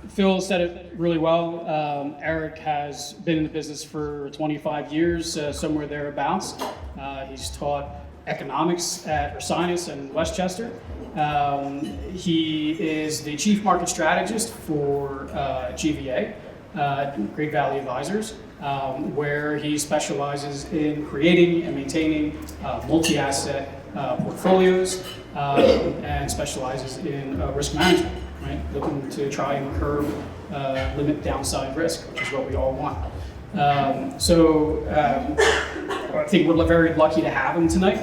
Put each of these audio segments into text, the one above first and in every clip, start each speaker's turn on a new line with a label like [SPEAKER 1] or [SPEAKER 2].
[SPEAKER 1] Phil said it really well. Eric has been in the business for 25 years, somewhere thereabouts. He's taught economics at Ursinus and Westchester. He is the chief market strategist for GVA, Great Valley Advisors, where he specializes in creating and maintaining multi-asset portfolios and specializes in risk management, right? Looking to try and curb, limit downside risk, which is what we all want. I think we're very lucky to have him tonight.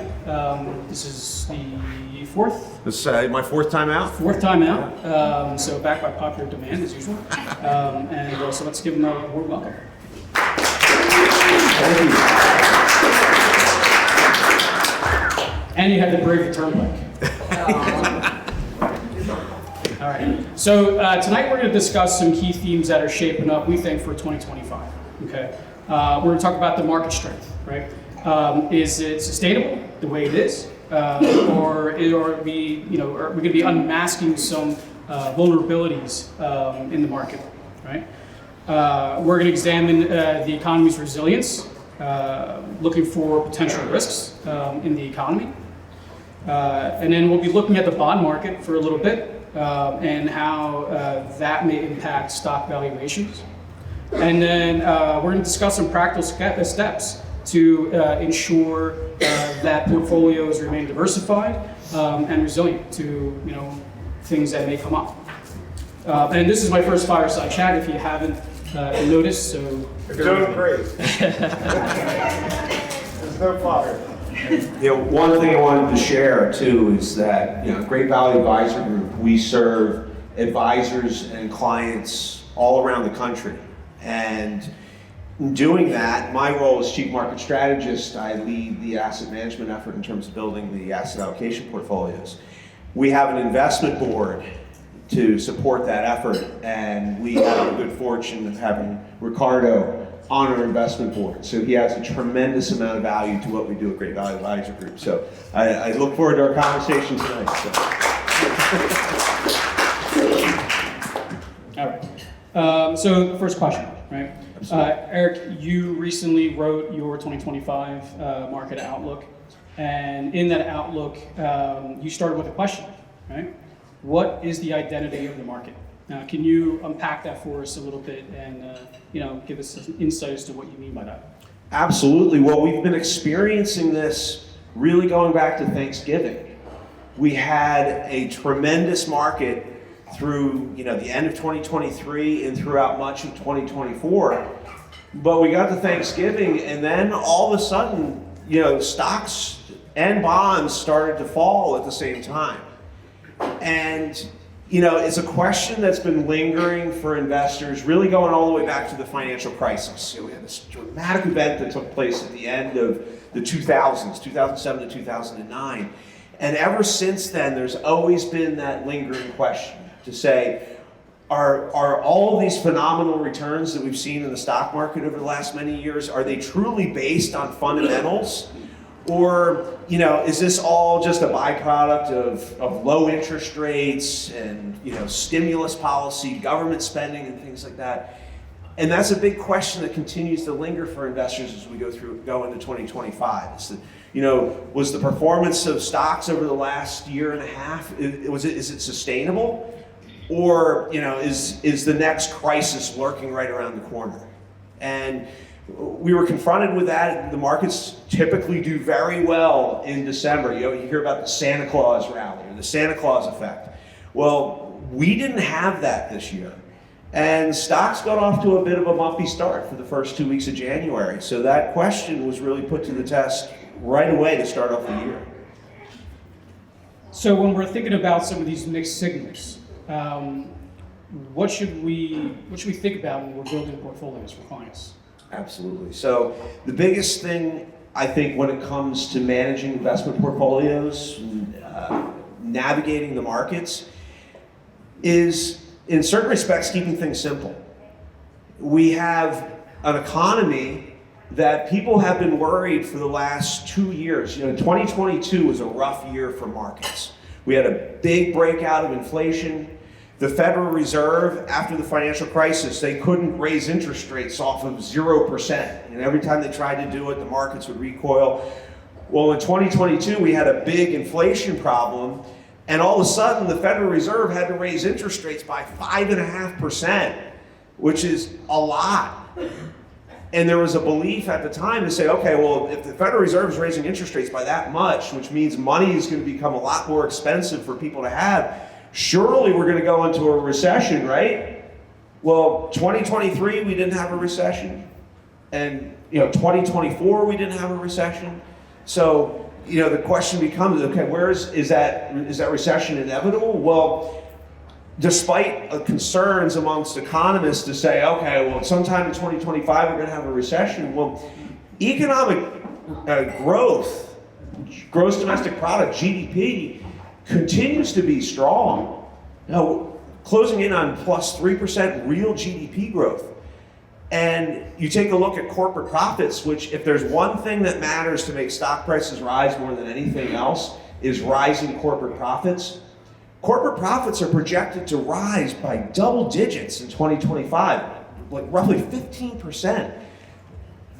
[SPEAKER 1] This is the fourth?
[SPEAKER 2] This is my fourth time out.
[SPEAKER 1] Fourth time out, so back by popular demand as usual. So let's give him a warm welcome.
[SPEAKER 2] Thank you.
[SPEAKER 1] And you had the brave turnpike. All right, so tonight we're going to discuss some key themes that are shaping up, we think, for 2025. Okay, we're going to talk about the market strength, right? Is it sustainable the way it is, or are we going to be unmasking some vulnerabilities in the market, right? We're going to examine the economy's resilience, looking for potential risks in the economy, and then we'll be looking at the bond market for a little bit. And how that may impact stock valuations. And then we're going to discuss some practical steps to ensure that portfolios remain diversified and resilient to things that may come up. And this is my first Fireside Chat, if you haven't noticed. So
[SPEAKER 3] you're doing great. There's no fire.
[SPEAKER 2] One thing I wanted to share too is that Great Valley Advisor Group, we serve advisors and clients all around the country, and in doing that, my role as chief market strategist, I lead the asset management effort in terms of building the asset allocation portfolios. We have an investment board to support that effort, and we have the good fortune of having Ricardo on our investment board. So he has a tremendous amount of value to what we do at Great Valley Advisor Group. So I look forward to our conversation tonight.
[SPEAKER 1] All right. So the first question, right? Eric, you recently wrote your 2025 market outlook. And in that outlook, you started with a question, right? What is the identity of the market? Now, can you unpack that for us a little bit and give us some insight as to what you mean by that?
[SPEAKER 2] Absolutely. Well, we've been experiencing this really going back to Thanksgiving. We had a tremendous market through the end of 2023 and throughout much of 2024. But we got to Thanksgiving, and then all of a sudden, stocks and bonds started to fall at the same time. And it's a question that's been lingering for investors, really going all the way back to the financial crisis. We had this dramatic event that took place at the end of the 2000s, 2007 to 2009. And ever since then, there's always been that lingering question to say, are all of these phenomenal returns that we've seen in the stock market over the last many years, are they truly based on fundamentals? Or, is this all just a byproduct of low interest rates and, stimulus policy, government spending and things like that? And that's a big question that continues to linger for investors as we go into 2025. It's was the performance of stocks over the last year and a half, is it sustainable? Or, is the next crisis lurking right around the corner? And we were confronted with that. The markets typically do very well in December. You hear about the Santa Claus rally or the Santa Claus effect. Well, we didn't have that this year. And stocks got off to a bit of a bumpy start for the first 2 weeks of January. So that question was really put to the test right away to start off the year.
[SPEAKER 1] So when we're thinking about some of these mixed signals, what should we think about when we're building portfolios for clients?
[SPEAKER 2] Absolutely. So the biggest thing, I think, when it comes to managing investment portfolios, navigating the markets, is, in certain respects, keeping things simple. We have an economy that people have been worried for the last 2 years. 2022 was a rough year for markets. We had a big breakout of inflation. The Federal Reserve, after the financial crisis, they couldn't raise interest rates off of 0%. And every time they tried to do it, the markets would recoil. Well, in 2022, we had a big inflation problem, and all of a sudden, the Federal Reserve had to raise interest rates by 5.5%, which is a lot. And there was a belief at the time to say, okay, well, if the Federal Reserve is raising interest rates by that much, which means money is going to become a lot more expensive for people to have, surely we're going to go into a recession, right? Well, 2023, we didn't have a recession. And, 2024, we didn't have a recession. So, the question becomes, okay, is that recession inevitable? Well, despite concerns amongst economists to say, okay, well, sometime in 2025 we're going to have a recession. Well, economic growth, gross domestic product, GDP, continues to be strong. Now, closing in on plus 3% real GDP growth. And you take a look at corporate profits, which if there's one thing that matters to make stock prices rise more than anything else, is rising corporate profits. Corporate profits are projected to rise by double digits in 2025, like roughly 15%.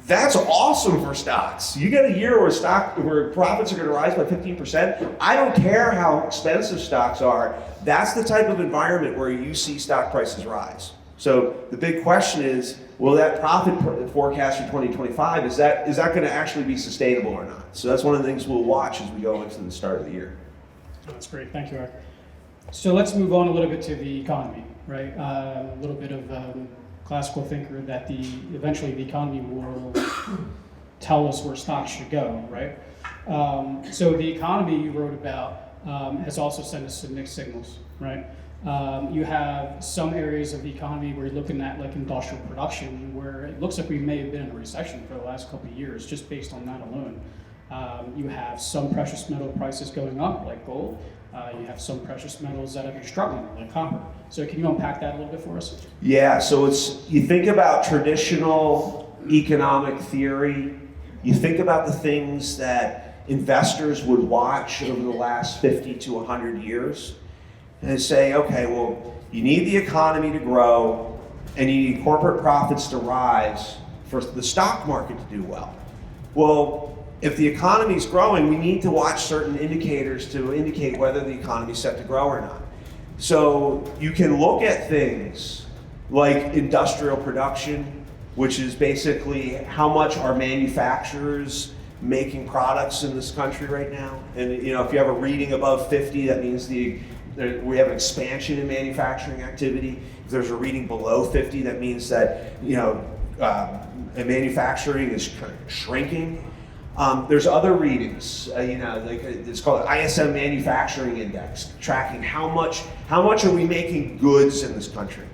[SPEAKER 2] That's awesome for stocks. You get a year where profits are going to rise by 15%. I don't care how expensive stocks are. That's the type of environment where you see stock prices rise. So the big question is, will that profit forecast for 2025, is that going to actually be sustainable or not? So that's one of the things we'll watch as we go into the start of the year.
[SPEAKER 1] That's great. Thank you, Eric. So let's move on a little bit to the economy, right? A little bit of classical thinker that eventually the economy will tell us where stocks should go, right? So the economy you wrote about has also sent us some mixed signals, right? You have some areas of the economy where you're looking at like industrial production, where it looks like we may have been in a recession for the last couple of years, just based on that alone. You have some precious metal prices going up, like gold. You have some precious metals that have been struggling, like copper. So can you unpack that a little bit for us?
[SPEAKER 2] Yeah, so you think about traditional economic theory, you think about the things that investors would watch over the last 50 to 100 years, and say, okay, well, you need the economy to grow, and you need corporate profits to rise for the stock market to do well. Well, if the economy is growing, we need to watch certain indicators to indicate whether the economy is set to grow or not. So you can look at things like industrial production, which is basically how much are manufacturers making products in this country right now. And if you have a reading above 50, that means we have an expansion in manufacturing activity. If there's a reading below 50, that means that manufacturing is shrinking. There's other readings, it's called ISM Manufacturing Index, tracking how much are we making goods in this country.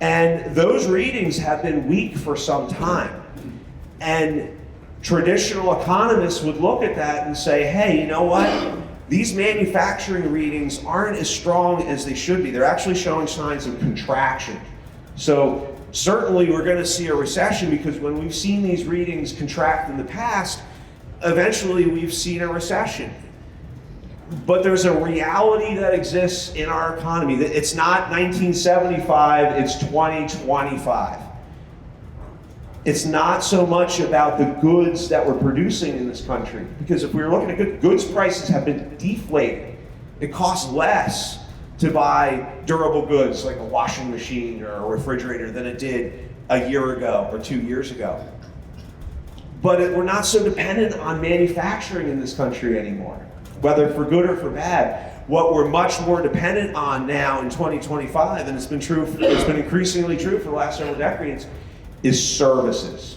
[SPEAKER 2] And those readings have been weak for some time. And traditional economists would look at that and say, hey, you know what? These manufacturing readings aren't as strong as they should be. They're actually showing signs of contraction. So certainly we're going to see a recession, because when we've seen these readings contract in the past, eventually we've seen a recession. But there's a reality that exists in our economy. It's not 1975, it's 2025. It's not so much about the goods that we're producing in this country, because if we were looking at goods prices have been deflated. It costs less to buy durable goods like a washing machine or a refrigerator than it did a year ago or 2 years ago. But we're not so dependent on manufacturing in this country anymore, whether for good or for bad. What we're much more dependent on now in 2025, and it's been increasingly true for the last several decades, is services.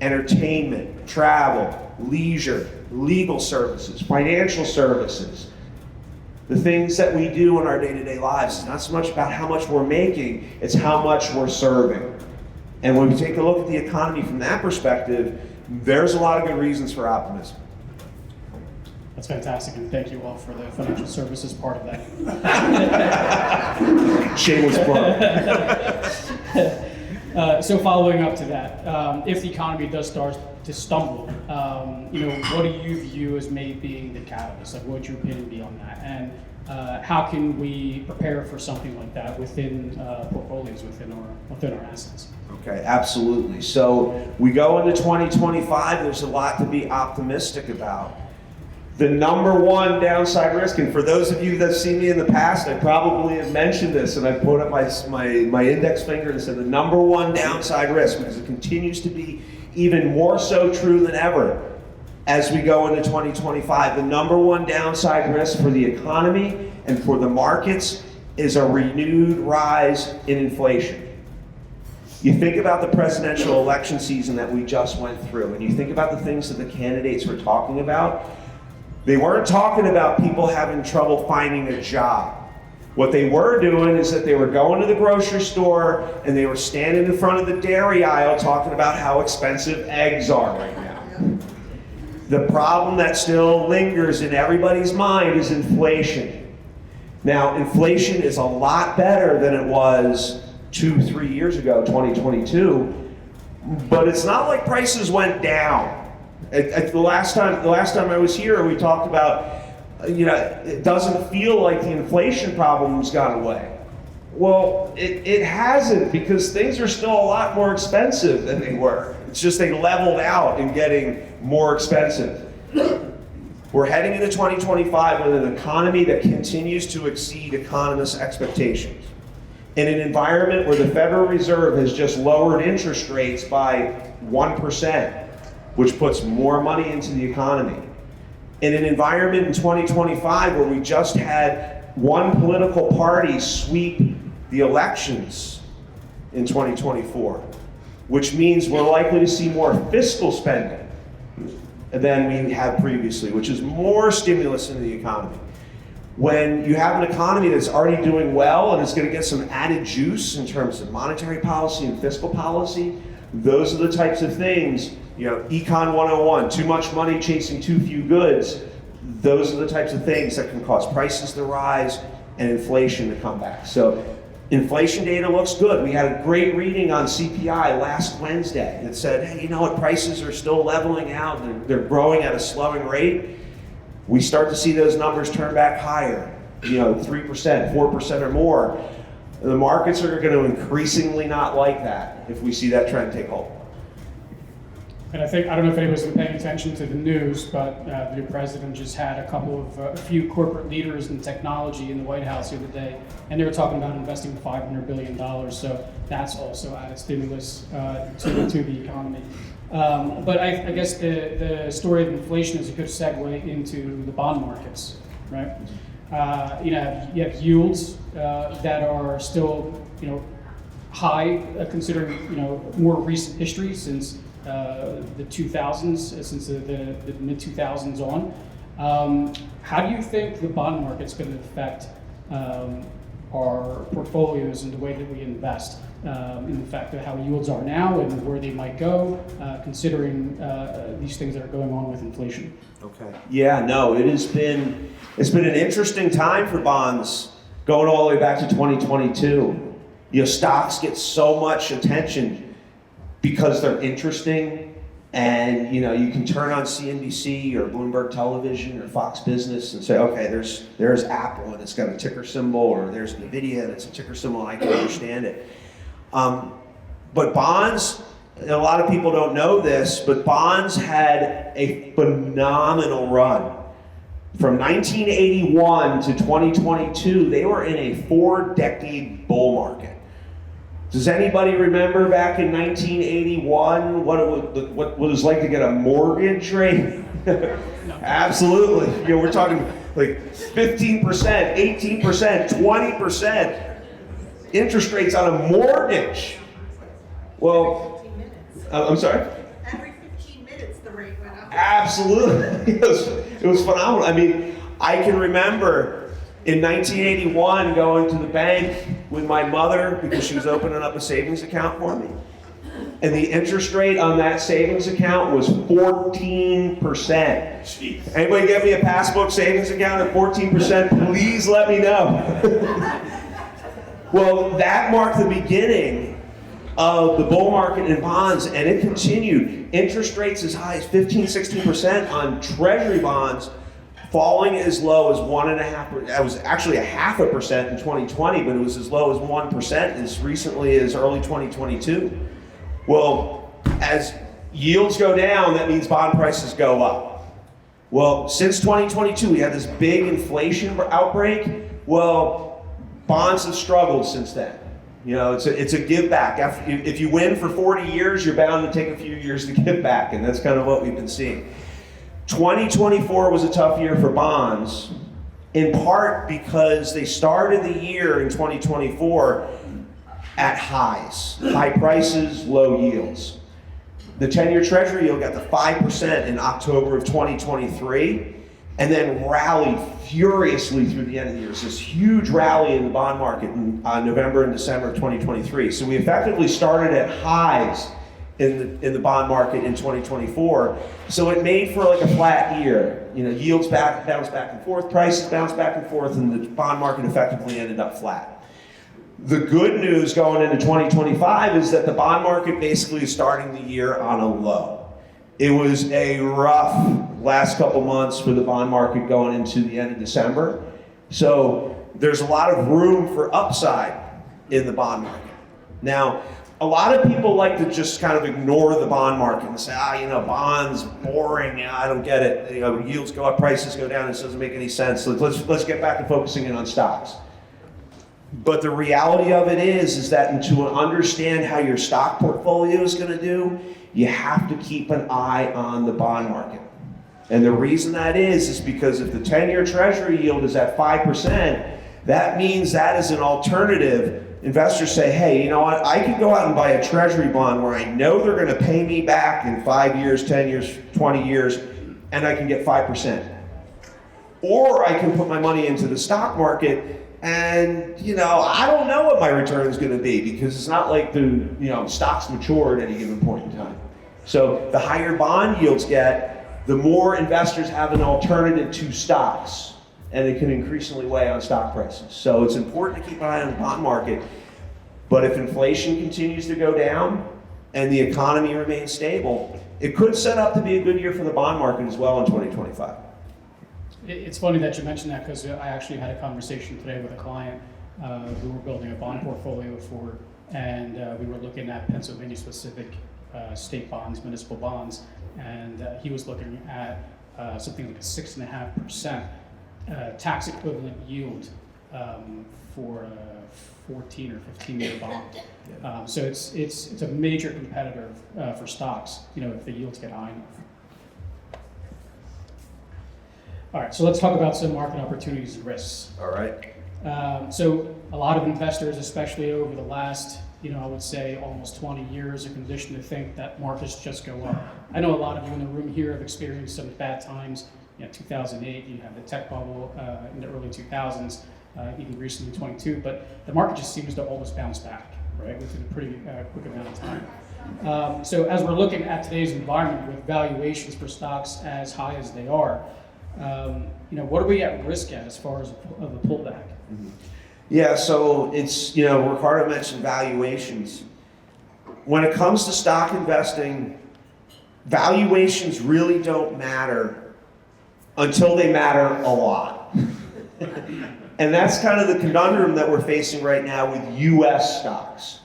[SPEAKER 2] Entertainment, travel, leisure, legal services, financial services. The things that we do in our day-to-day lives is not so much about how much we're making, it's how much we're serving. And when we take a look at the economy from that perspective, there's a lot of good reasons for optimism.
[SPEAKER 1] That's fantastic, and thank you all for the financial services part of that.
[SPEAKER 2] Shameless plug.
[SPEAKER 1] So following up to that, if the economy does start to stumble, what do you view as maybe being the catalyst? Like, what would your opinion be on that? And how can we prepare for something like that within portfolios, within our assets?
[SPEAKER 2] Okay, absolutely. So we go into 2025, there's a lot to be optimistic about. The number one downside risk, and for those of you that have seen me in the past, I probably have mentioned this, and I put up my index finger and said the number one downside risk, because it continues to be even more so true than ever as we go into 2025. The number one downside risk for the economy and for the markets is a renewed rise in inflation. You think about the presidential election season that we just went through, and you think about the things that the candidates were talking about. They weren't talking about people having trouble finding a job. What they were doing is that they were going to the grocery store and they were standing in front of the dairy aisle talking about how expensive eggs are right now. The problem that still lingers in everybody's mind is inflation. Now, inflation is a lot better than it was 2-3 years ago, 2022, but it's not like prices went down. The last time I was here, we talked about, it doesn't feel like the inflation problem's gone away. Well, it hasn't, because things are still a lot more expensive than they were. It's just they leveled out and getting more expensive. We're heading into 2025 with an economy that continues to exceed economists' expectations. In an environment where the Federal Reserve has just lowered interest rates by 1%, which puts more money into the economy. In an environment in 2025 where we just had one political party sweep the elections in 2024, which means we're likely to see more fiscal spending than we have previously, which is more stimulus into the economy. When you have an economy that's already doing well and is going to get some added juice in terms of monetary policy and fiscal policy, those are the types of things, Econ 101, too much money chasing too few goods, those are the types of things that can cause prices to rise and inflation to come back. So inflation data looks good. We had a great reading on CPI last Wednesday that said, hey, you know what, prices are still leveling out, they're growing at a slowing rate. We start to see those numbers turn back higher, 3%, 4% or more. The markets are going to increasingly not like that if we see that trend take hold.
[SPEAKER 1] And I don't know if anybody's been paying attention to the news, but the new president just had a few corporate leaders in technology in the White House the other day, and they were talking about investing $500 billion. So that's also added stimulus to the economy. But I guess the story of inflation is a good segue into the bond markets, right? You have yields that are still, high, considering more recent history since the 2000s, since the mid 2000s on. How do you think the bond market's going to affect our portfolios and the way that we invest? In the fact of how yields are now and where they might go, considering these things that are going on with inflation.
[SPEAKER 2] Okay. Yeah, no, it's been an interesting time for bonds going all the way back to 2022. Stocks get so much attention because they're interesting, and you can turn on CNBC or Bloomberg Television or Fox Business and say, okay, there's Apple and it's got a ticker symbol, or there's Nvidia and it's a ticker symbol, and I can understand it. But bonds, a lot of people don't know this, but bonds had a phenomenal run. From 1981 to 2022, they were in a 4-decade bull market. Does anybody remember back in 1981 what it was like to get a mortgage rate? No. Absolutely. We're talking like 15%, 18%, 20%. Interest rates on a mortgage. Well, I'm sorry?
[SPEAKER 4] Every 15 minutes the rate went up.
[SPEAKER 2] Absolutely. It was phenomenal. I mean, I can remember in 1981 going to the bank with my mother because she was opening up a savings account for me. And the interest rate on that savings account was 14%. Jeez. Anybody get me a passbook savings account at 14%? Please let me know. Well, that marked the beginning of the bull market in bonds, and it continued. Interest rates as high as 15, 16% on treasury bonds falling as low as 1.5%. That was actually 0.5% in 2020, but it was as low as 1% as recently as early 2022. Well, as yields go down, that means bond prices go up. Well, since 2022, we had this big inflation outbreak. Well, bonds have struggled since then. You know, it's a give back. If you win for 40 years, you're bound to take a few years to give back, and that's kind of what we've been seeing. 2024 was a tough year for bonds, in part because they started the year in 2024 at highs, high prices, low yields. The 10-year Treasury yield got to 5% in October of 2023, and then rallied furiously through the end of the year. It's this huge rally in the bond market in November and December of 2023. So we effectively started at highs in the bond market in 2024. So it made for like a flat year. You know, yields bounced back and forth, prices bounced back and forth, and the bond market effectively ended up flat. The good news going into 2025 is that the bond market basically is starting the year on a low. It was a rough last couple months for the bond market going into the end of December. So there's a lot of room for upside in the bond market. Now, a lot of people like to just kind of ignore the bond market and say, you know, bonds, boring, I don't get it. You know, yields go up, prices go down, it doesn't make any sense. Let's get back to focusing in on stocks. But the reality of it is that to understand how your stock portfolio is going to do, you have to keep an eye on the bond market. And the reason that is because if the 10-year Treasury yield is at 5%, that means that is an alternative. Investors say, hey, you know what, I could go out and buy a Treasury bond where I know they're going to pay me back in 5 years, 10 years, 20 years, and I can get 5%. Or I can put my money into the stock market and, you know, I don't know what my return is going to be because it's not like the stocks mature at any given point in time. So the higher bond yields get, the more investors have an alternative to stocks, and it can increasingly weigh on stock prices. So it's important to keep an eye on the bond market. But if inflation continues to go down and the economy remains stable, it could set up to be a good year for the bond market as well in 2025.
[SPEAKER 1] It's funny that you mentioned that because I actually had a conversation today with a client who we're building a bond portfolio for, and we were looking at Pennsylvania-specific state bonds, municipal bonds, and he was looking at something like a 6.5% tax equivalent yield for a 14 or 15-year bond. So it's a major competitor for stocks, you know, if the yields get high enough. All right, so let's talk about some market opportunities and risks.
[SPEAKER 2] All right.
[SPEAKER 1] So a lot of investors, especially over the last, I would say almost 20 years, are conditioned to think that markets just go up. I know a lot of you in the room here have experienced some bad times. 2008, you had the tech bubble in the early 2000s, even recently 22, but the market just seems to always bounce back, right, within a pretty quick amount of time. So as we're looking at today's environment with valuations for stocks as high as they are, what are we at risk at as far as of a pullback?
[SPEAKER 2] Mm-hmm. Yeah, so it's, Ricardo mentioned valuations. When it comes to stock investing, valuations really don't matter until they matter a lot. And that's kind of the conundrum that we're facing right now with US stocks,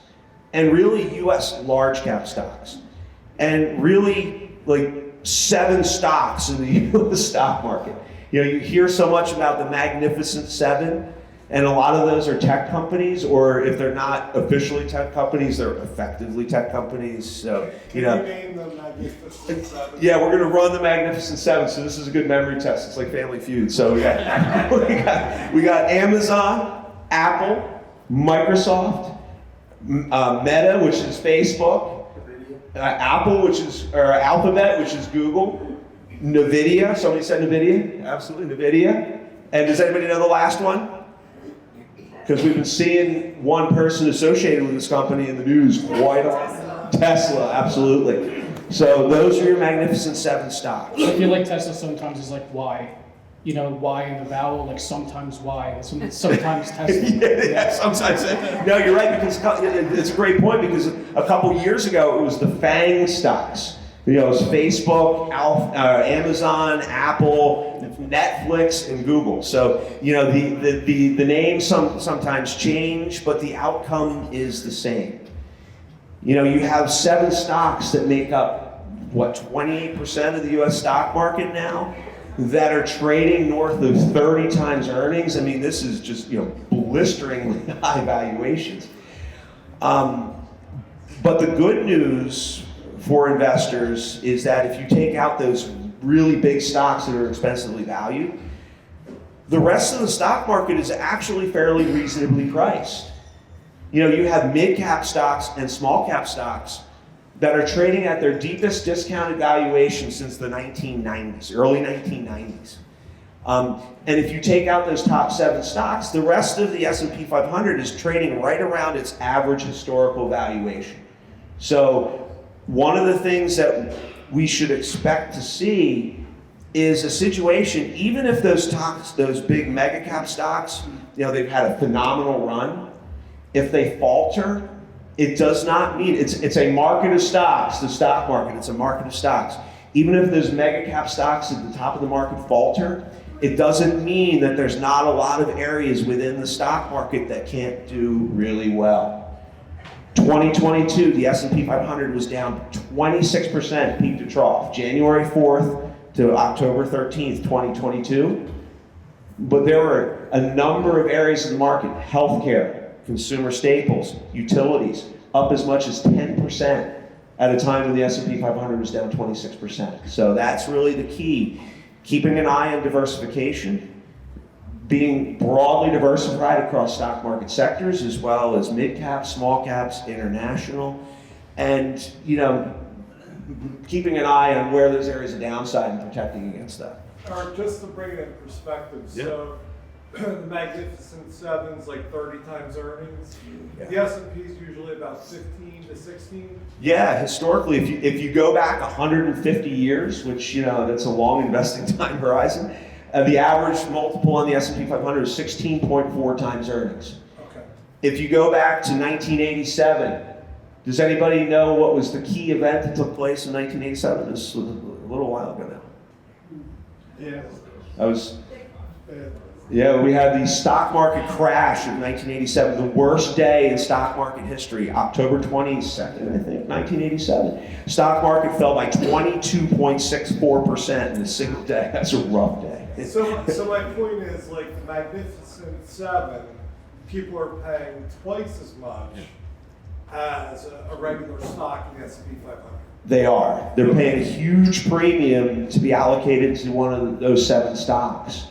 [SPEAKER 2] and really US large cap stocks, and really like 7 stocks in the US stock market. You hear so much about the Magnificent Seven, and a lot of those are tech companies, or if they're not officially tech companies, they're effectively tech companies. So,
[SPEAKER 3] Can you name the Magnificent Seven?
[SPEAKER 2] Yeah, we're going to run the Magnificent Seven, so this is a good memory test. It's like Family Feud. So yeah, we got Amazon, Apple, Microsoft, Meta, which is Facebook, Apple, Alphabet, which is Google, NVIDIA. Somebody said NVIDIA? Absolutely, NVIDIA. And does anybody know the last one? Because we've been seeing one person associated with this company in the news quite a lot. Tesla, absolutely. So those are your Magnificent Seven stocks.
[SPEAKER 1] I feel like Tesla sometimes is like why. Why in the vowel, like sometimes why, sometimes Tesla.
[SPEAKER 2] Yeah, sometimes. No, you're right, because it's a great point, because a couple years ago, it was the FANG stocks. It's Facebook, Amazon, Apple, Netflix, and Google. So, the names sometimes change, but the outcome is the same. You have 7 stocks that make up, 28% of the US stock market now, that are trading north of 30 times earnings. I mean, this is just, blisteringly high valuations. But the good news for investors is that if you take out those really big stocks that are expensively valued, the rest of the stock market is actually fairly reasonably priced. You have mid-cap stocks and small-cap stocks that are trading at their deepest discounted valuation since the 1990s, early 1990s. And if you take out those top 7 stocks, the rest of the S&P 500 is trading right around its average historical valuation. So one of the things that we should expect to see is a situation, even if those stocks, those big mega cap stocks, they've had a phenomenal run, if they falter, it does not mean, it's a market of stocks, the stock market, it's a market of stocks. Even if those mega cap stocks at the top of the market falter, it doesn't mean that there's not a lot of areas within the stock market that can't do really well. 2022, the S&P 500 was down 26% peak to trough, January 4th to October 13th, 2022. But there were a number of areas of the market, healthcare, consumer staples, utilities, up as much as 10% at a time when the S&P 500 was down 26%. So that's really the key. Keeping an eye on diversification, being broadly diversified across stock market sectors, as well as mid-caps, small caps, international, and keeping an eye on where there's areas of downside and protecting against that.
[SPEAKER 3] Just to bring it in perspective, so the Magnificent Seven's like 30 times earnings.
[SPEAKER 2] Yeah.
[SPEAKER 3] The S&P is usually about 15 to 16.
[SPEAKER 2] Yeah, historically, if you go back 150 years, which that's a long investing time horizon, the average multiple on the S&P 500 is 16.4 times earnings.
[SPEAKER 3] Okay.
[SPEAKER 2] If you go back to 1987, does anybody know what was the key event that took place in 1987? This was a little while ago now.
[SPEAKER 3] Yeah.
[SPEAKER 2] We had the stock market crash of 1987, the worst day in stock market history, October 22nd, I think, 1987. Stock market fell by 22.64% in a single day. That's a rough day.
[SPEAKER 3] So my point is, like, the Magnificent Seven, people are paying twice as much as a regular stock in the S&P 500.
[SPEAKER 2] They are. They're paying a huge premium to be allocated to one of those 7 stocks.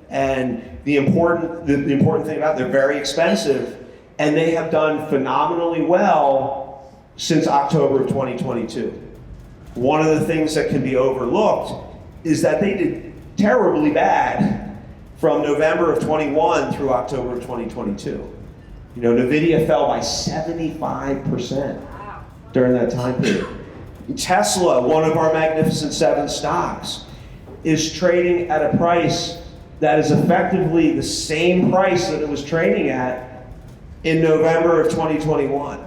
[SPEAKER 2] And the important thing about it, they're very expensive, and they have done phenomenally well since October of 2022. One of the things that can be overlooked is that they did terribly bad from November of 21 through October of 2022. Nvidia fell by 75% during that time period. Tesla, one of our Magnificent Seven stocks, is trading at a price that is effectively the same price that it was trading at in November of 2021.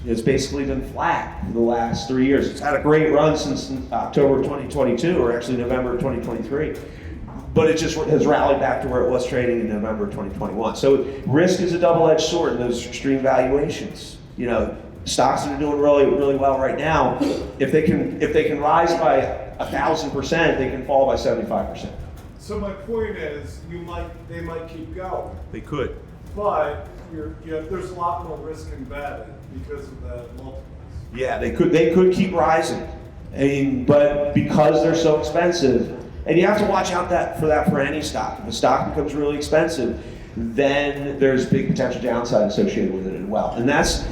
[SPEAKER 2] It's basically been flat for the last 3 years. It's had a great run since October of 2022, or actually November of 2023. But it just has rallied back to where it was trading in November of 2021. So risk is a double-edged sword in those extreme valuations. Stocks that are doing really, really well right now, if they can rise by 1,000%, they can fall by 75%.
[SPEAKER 3] So my point is, they might keep going,
[SPEAKER 2] They could.
[SPEAKER 3] but there's a lot more risk embedded because of the multiples.
[SPEAKER 2] Yeah, they could keep rising. But because they're so expensive, and you have to watch out for any stock. If a stock becomes really expensive, then there's big potential downside associated with it as well. And that's,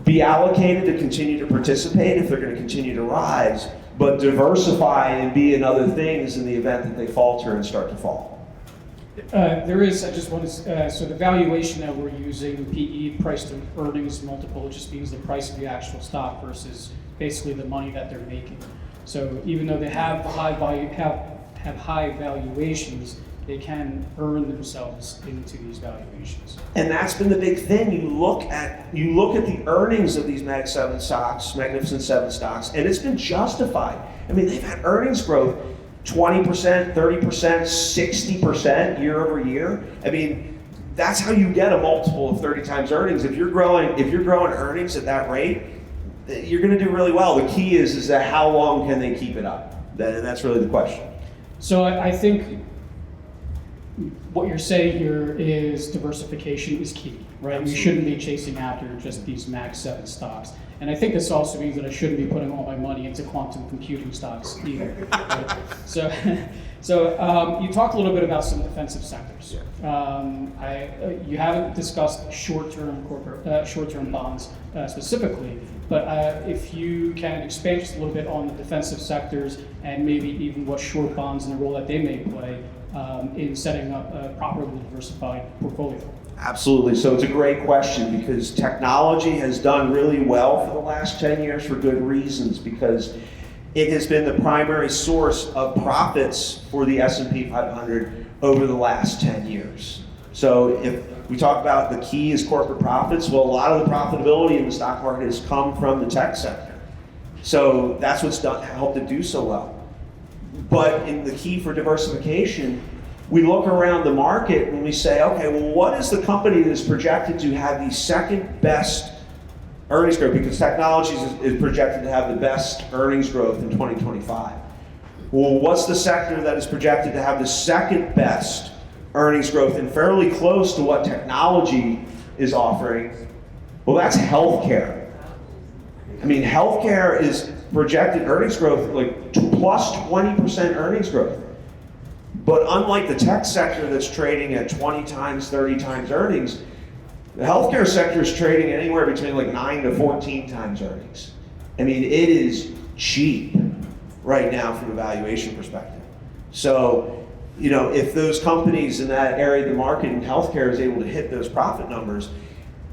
[SPEAKER 2] be allocated to continue to participate if they're going to continue to rise, but diversify and be in other things in the event that they falter and start to fall.
[SPEAKER 1] There is, I just want to, so the valuation that we're using, PE, price to earnings multiple, just means the price of the actual stock versus basically the money that they're making. So even though they have high value, have high valuations, they can earn themselves into these valuations.
[SPEAKER 2] And that's been the big thing. You look at the earnings of these Magnificent Seven stocks, and it's been justified. I mean, they've had earnings growth 20%, 30%, 60% year over year. I mean, that's how you get a multiple of 30 times earnings. If you're growing earnings at that rate, you're going to do really well. The key is that how long can they keep it up? And that's really the question.
[SPEAKER 1] So I think what you're saying here is diversification is key, right?
[SPEAKER 2] Absolutely.
[SPEAKER 1] We shouldn't be chasing after just these Mag 7 stocks. And I think this also means that I shouldn't be putting all my money into quantum computing stocks either. Right? So you talked a little bit about some defensive sectors. You haven't discussed short-term bonds specifically, but if you can expand just a little bit on the defensive sectors and maybe even what short bonds and the role that they may play in setting up a properly diversified portfolio.
[SPEAKER 2] Absolutely. So it's a great question because technology has done really well for the last 10 years for good reasons, because it has been the primary source of profits for the S&P 500 over the last 10 years. So if we talk about the key is corporate profits, well, a lot of the profitability in the stock market has come from the tech sector. So that's what's helped it do so well. But in the key for diversification, we look around the market and we say, okay, well, what is the company that is projected to have the second best earnings growth? Because technology is projected to have the best earnings growth in 2025. Well, what's the sector that is projected to have the second best earnings growth and fairly close to what technology is offering? Well, that's healthcare. I mean, healthcare is projected earnings growth like plus 20% earnings growth. But unlike the tech sector that's trading at 20 times, 30 times earnings, the healthcare sector is trading anywhere between like 9 to 14 times earnings. I mean, it is cheap right now from a valuation perspective. So, you know, if those companies in that area of the market in healthcare is able to hit those profit numbers,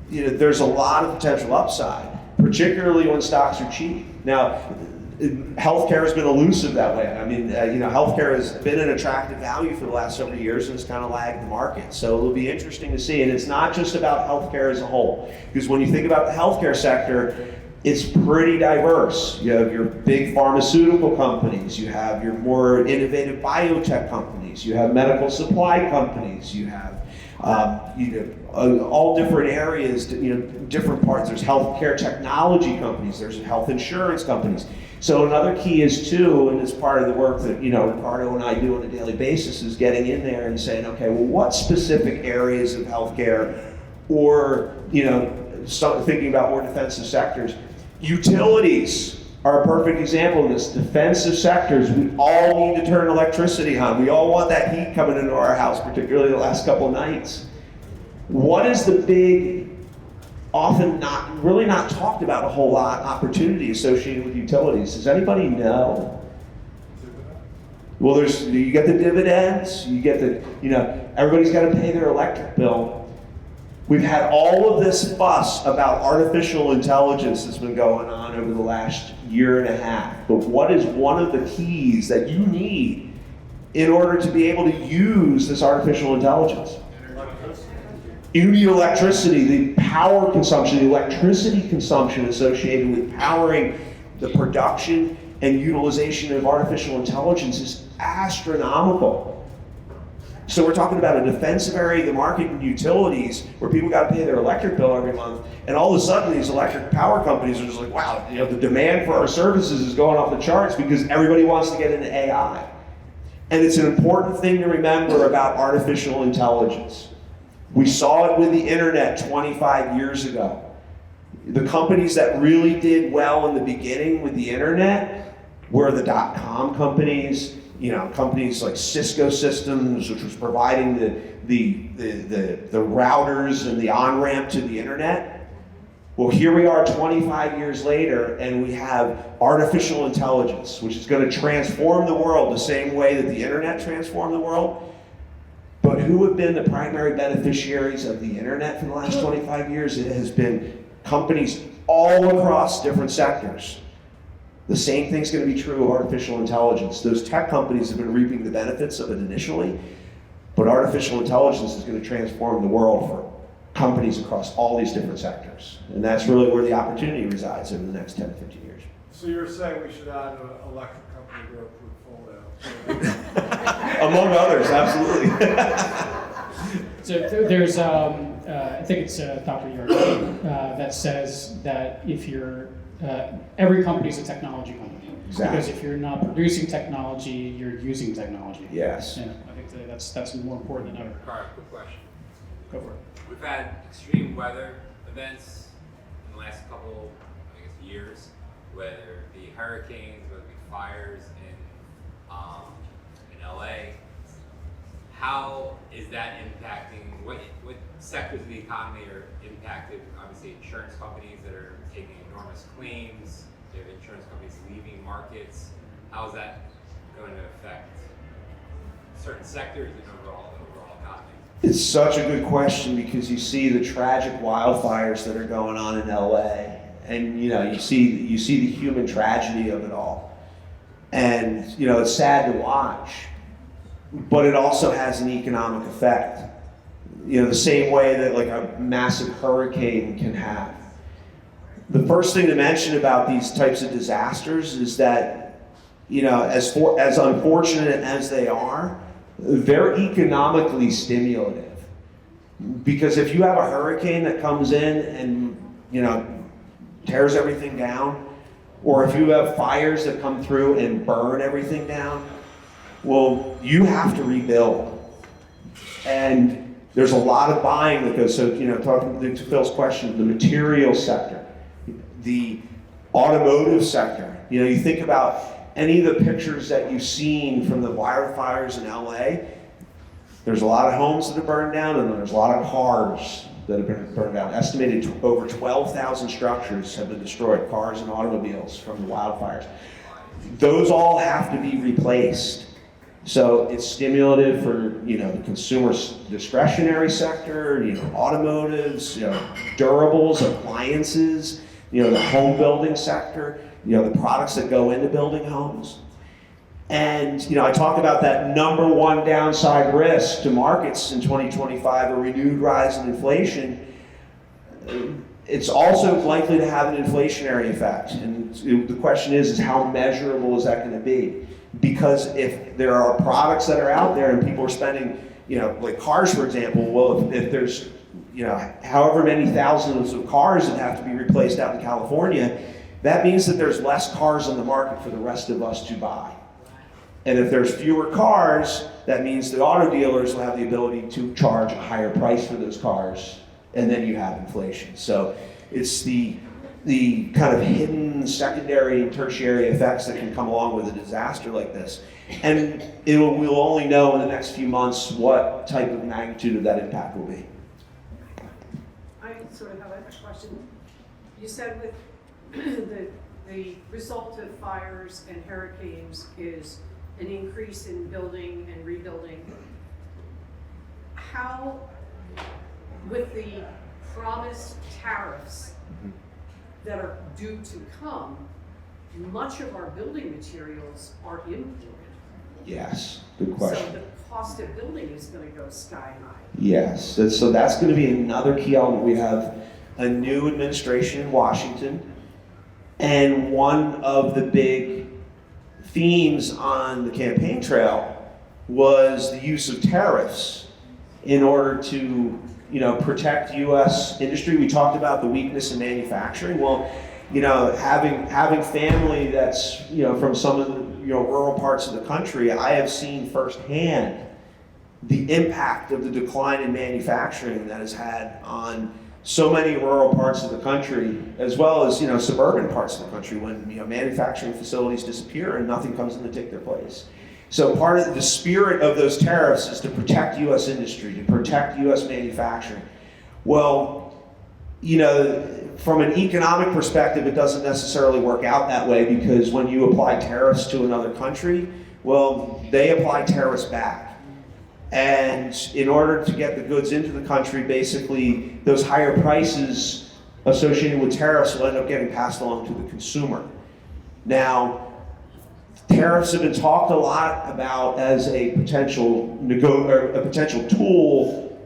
[SPEAKER 2] you know, there's a lot of potential upside, particularly when stocks are cheap. Now, healthcare has been elusive that way. I mean, you know, healthcare has been an attractive value for the last several years and it's kind of lagged the market. So it'll be interesting to see. And it's not just about healthcare as a whole, because when you think about the healthcare sector, it's pretty diverse. You have your big pharmaceutical companies, you have your more innovative biotech companies, you have medical supply companies, you have all different areas, you know, different parts. There's healthcare technology companies, there's health insurance companies. So another key is too, and it's part of the work that, you know, Ricardo and I do on a daily basis, is getting in there and saying, okay, well, what specific areas of healthcare, or, you know, thinking about more defensive sectors. Utilities are a perfect example of this. Defensive sectors, we all need to turn electricity on. We all want that heat coming into our house, particularly the last couple of nights. What is the big, often really not talked about a whole lot, opportunity associated with utilities? Does anybody know? Well, you get the dividends, you get the, you know, everybody's got to pay their electric bill. We've had all of this fuss about artificial intelligence that's been going on over the last year and a half. But what is one of the keys that you need in order to be able to use this artificial intelligence? You need electricity, the power consumption, the electricity consumption associated with powering the production and utilization of artificial intelligence is astronomical. So we're talking about a defensive area of the market in utilities where people got to pay their electric bill every month, and all of a sudden these electric power companies are just like, wow, you know, the demand for our services is going off the charts because everybody wants to get into AI. And it's an important thing to remember about artificial intelligence. We saw it with the internet 25 years ago. The companies that really did well in the beginning with the internet were the dot-com companies, you know, companies like Cisco Systems, which was providing the routers and the on-ramp to the internet. Well, here we are 25 years later, and we have artificial intelligence, which is going to transform the world the same way that the internet transformed the world. But who have been the primary beneficiaries of the internet for the last 25 years? It has been companies all across different sectors. The same thing's going to be true of artificial intelligence. Those tech companies have been reaping the benefits of it initially, But artificial intelligence is going to transform the world for companies across all these different sectors. And that's really where the opportunity resides over the next 10 to 15 years.
[SPEAKER 3] So you're saying we should add an electric company to our portfolio?
[SPEAKER 2] Among others, absolutely.
[SPEAKER 1] So there's, I think it's Dr. York, that says that if you're, every company is a technology company.
[SPEAKER 2] Exactly.
[SPEAKER 1] Because if you're not producing technology, you're using technology.
[SPEAKER 2] Yes.
[SPEAKER 1] Yeah, I think that's more important than ever.
[SPEAKER 5] Carl, quick question.
[SPEAKER 1] Go for it.
[SPEAKER 5] We've had extreme weather events in the last couple, I guess, years, whether it be hurricanes, whether it be fires in LA. How is that impacting, what sectors of the economy are impacted? Obviously, insurance companies that are taking enormous claims, you have insurance companies leaving markets. How is that going to affect certain sectors and overall economy?
[SPEAKER 2] It's such a good question because you see the tragic wildfires that are going on in LA, and you see the human tragedy of it all, and it's sad to watch, but it also has an economic effect. The same way that like a massive hurricane can have. The first thing to mention about these types of disasters is that, as unfortunate as they are, they're economically stimulative. Because if you have a hurricane that comes in and, tears everything down, or if you have fires that come through and burn everything down, well, you have to rebuild. And there's a lot of buying that goes, so, talking to Phil's question, the material sector, the automotive sector. You think about any of the pictures that you've seen from the wildfires in LA, there's a lot of homes that have burned down, and there's a lot of cars that have been burned down. Estimated over 12,000 structures have been destroyed, cars and automobiles from the wildfires. Those all have to be replaced. So it's stimulative for the consumer discretionary sector, automotives, durables, appliances, the home building sector, the products that go into building homes. And I talked about that number one downside risk to markets in 2025, a renewed rise in inflation. It's also likely to have an inflationary effect. And the question is how measurable is that going to be? Because if there are products that are out there and people are spending, like cars, for example, well, if there's, however many thousands of cars that have to be replaced out in California, that means that there's less cars on the market for the rest of us to buy. And if there's fewer cars, that means the auto dealers will have the ability to charge a higher price for those cars, and then you have inflation. So it's the kind of hidden secondary and tertiary effects that can come along with a disaster like this. And we'll only know in the next few months what type of magnitude of that impact will be.
[SPEAKER 6] I sort of have a question. You said with the result of fires and hurricanes is an increase in building and rebuilding. How, with the promised tariffs that are due to come, much of our building materials are imported.
[SPEAKER 2] Yes, good question.
[SPEAKER 6] So the cost of building is going to go sky high.
[SPEAKER 2] Yes, so that's going to be another key element. We have a new administration in Washington, and one of the big themes on the campaign trail was the use of tariffs in order to protect U.S. industry. We talked about the weakness in manufacturing. Well, having family that's from some of the rural parts of the country, I have seen firsthand the impact of the decline in manufacturing that has had on so many rural parts of the country, as well as suburban parts of the country, when manufacturing facilities disappear and nothing comes in to take their place. So part of the spirit of those tariffs is to protect U.S. industry, to protect U.S. manufacturing. Well, from an economic perspective, it doesn't necessarily work out that way, because when you apply tariffs to another country, well, they apply tariffs back. And in order to get the goods into the country, basically, those higher prices associated with tariffs will end up getting passed along to the consumer. Now, Tariffs have been talked a lot about as a potential a potential tool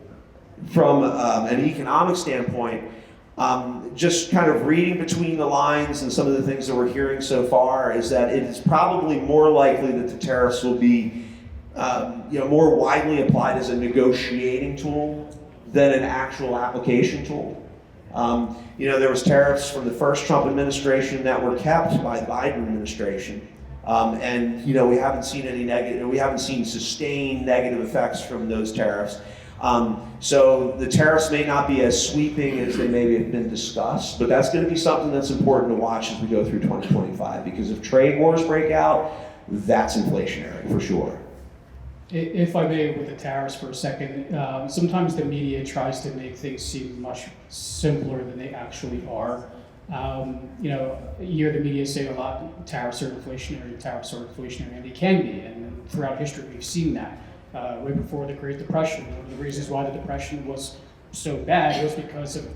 [SPEAKER 2] from an economic standpoint. Just kind of reading between the lines and some of the things that we're hearing so far is that it is probably more likely that the tariffs will be more widely applied as a negotiating tool than an actual application tool. There was tariffs from the first Trump administration that were kept by the Biden administration. And we haven't seen we haven't seen sustained negative effects from those tariffs. So the tariffs may not be as sweeping as they maybe have been discussed, but that's going to be something that's important to watch as we go through 2025, because if trade wars break out, that's inflationary for sure.
[SPEAKER 1] If I may, with the tariffs for a second, sometimes the media tries to make things seem much simpler than they actually are. You hear the media say a lot, tariffs are inflationary, and they can be, and throughout history we've seen that. Right before the Great Depression, one of the reasons why the Depression was so bad was because of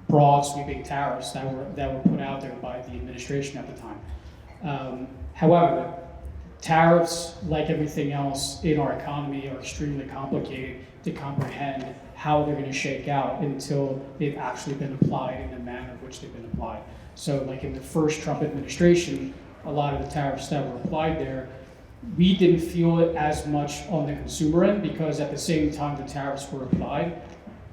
[SPEAKER 1] broad sweeping tariffs that were put out there by the administration at the time. However, tariffs, like everything else in our economy, are extremely complicated to comprehend how they're going to shake out until they've actually been applied in the manner in which they've been applied. So like in the first Trump administration, a lot of the tariffs that were applied there, we didn't feel it as much on the consumer end, because at the same time the tariffs were applied,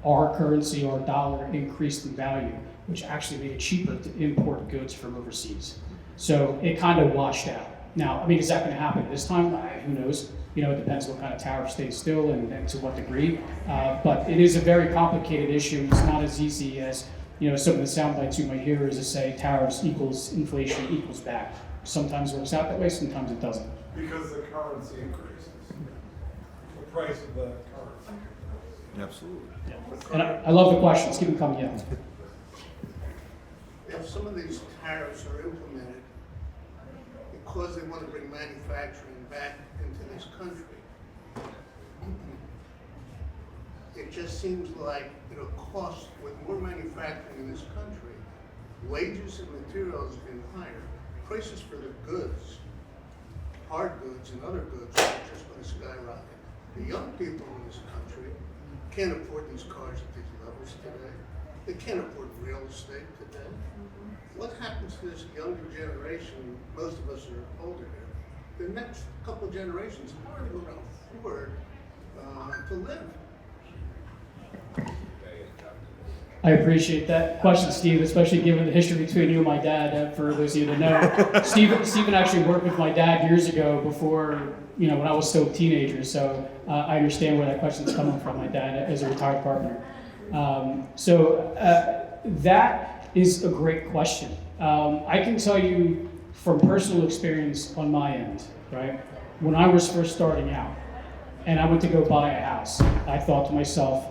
[SPEAKER 1] our currency, our dollar, increased in value, which actually made it cheaper to import goods from overseas. So it kind of washed out. Now, is that going to happen this time? Who knows? It depends what kind of tariff stays still and to what degree. But it is a very complicated issue. It's not as easy as some of the sound bites you might hear is to say tariffs equals inflation equals back. Sometimes it works out that way, sometimes it doesn't.
[SPEAKER 3] Because the currency increases. The price of the currency.
[SPEAKER 2] Absolutely.
[SPEAKER 1] And I love the questions. Keep them coming in.
[SPEAKER 7] If some of these tariffs are implemented because they want to bring manufacturing back into this country, it just seems like it'll cost, with more manufacturing in this country, wages and materials being higher, prices for the goods, hard goods and other goods, are just going to skyrocket. The young people in this country can't afford these cars at these levels today. They can't afford real estate today. What happens to this younger generation? Most of us are older here. The next couple of generations, how are they going to afford to live?
[SPEAKER 1] I appreciate that question, Steve, especially given the history between you and my dad. For those of you that know, Stephen actually worked with my dad years ago before, when I was still a teenager. So I understand where that question's coming from. My dad as a retired partner. That is a great question. I can tell you from personal experience on my end, right? When I was first starting out, and I went to go buy a house, I thought to myself,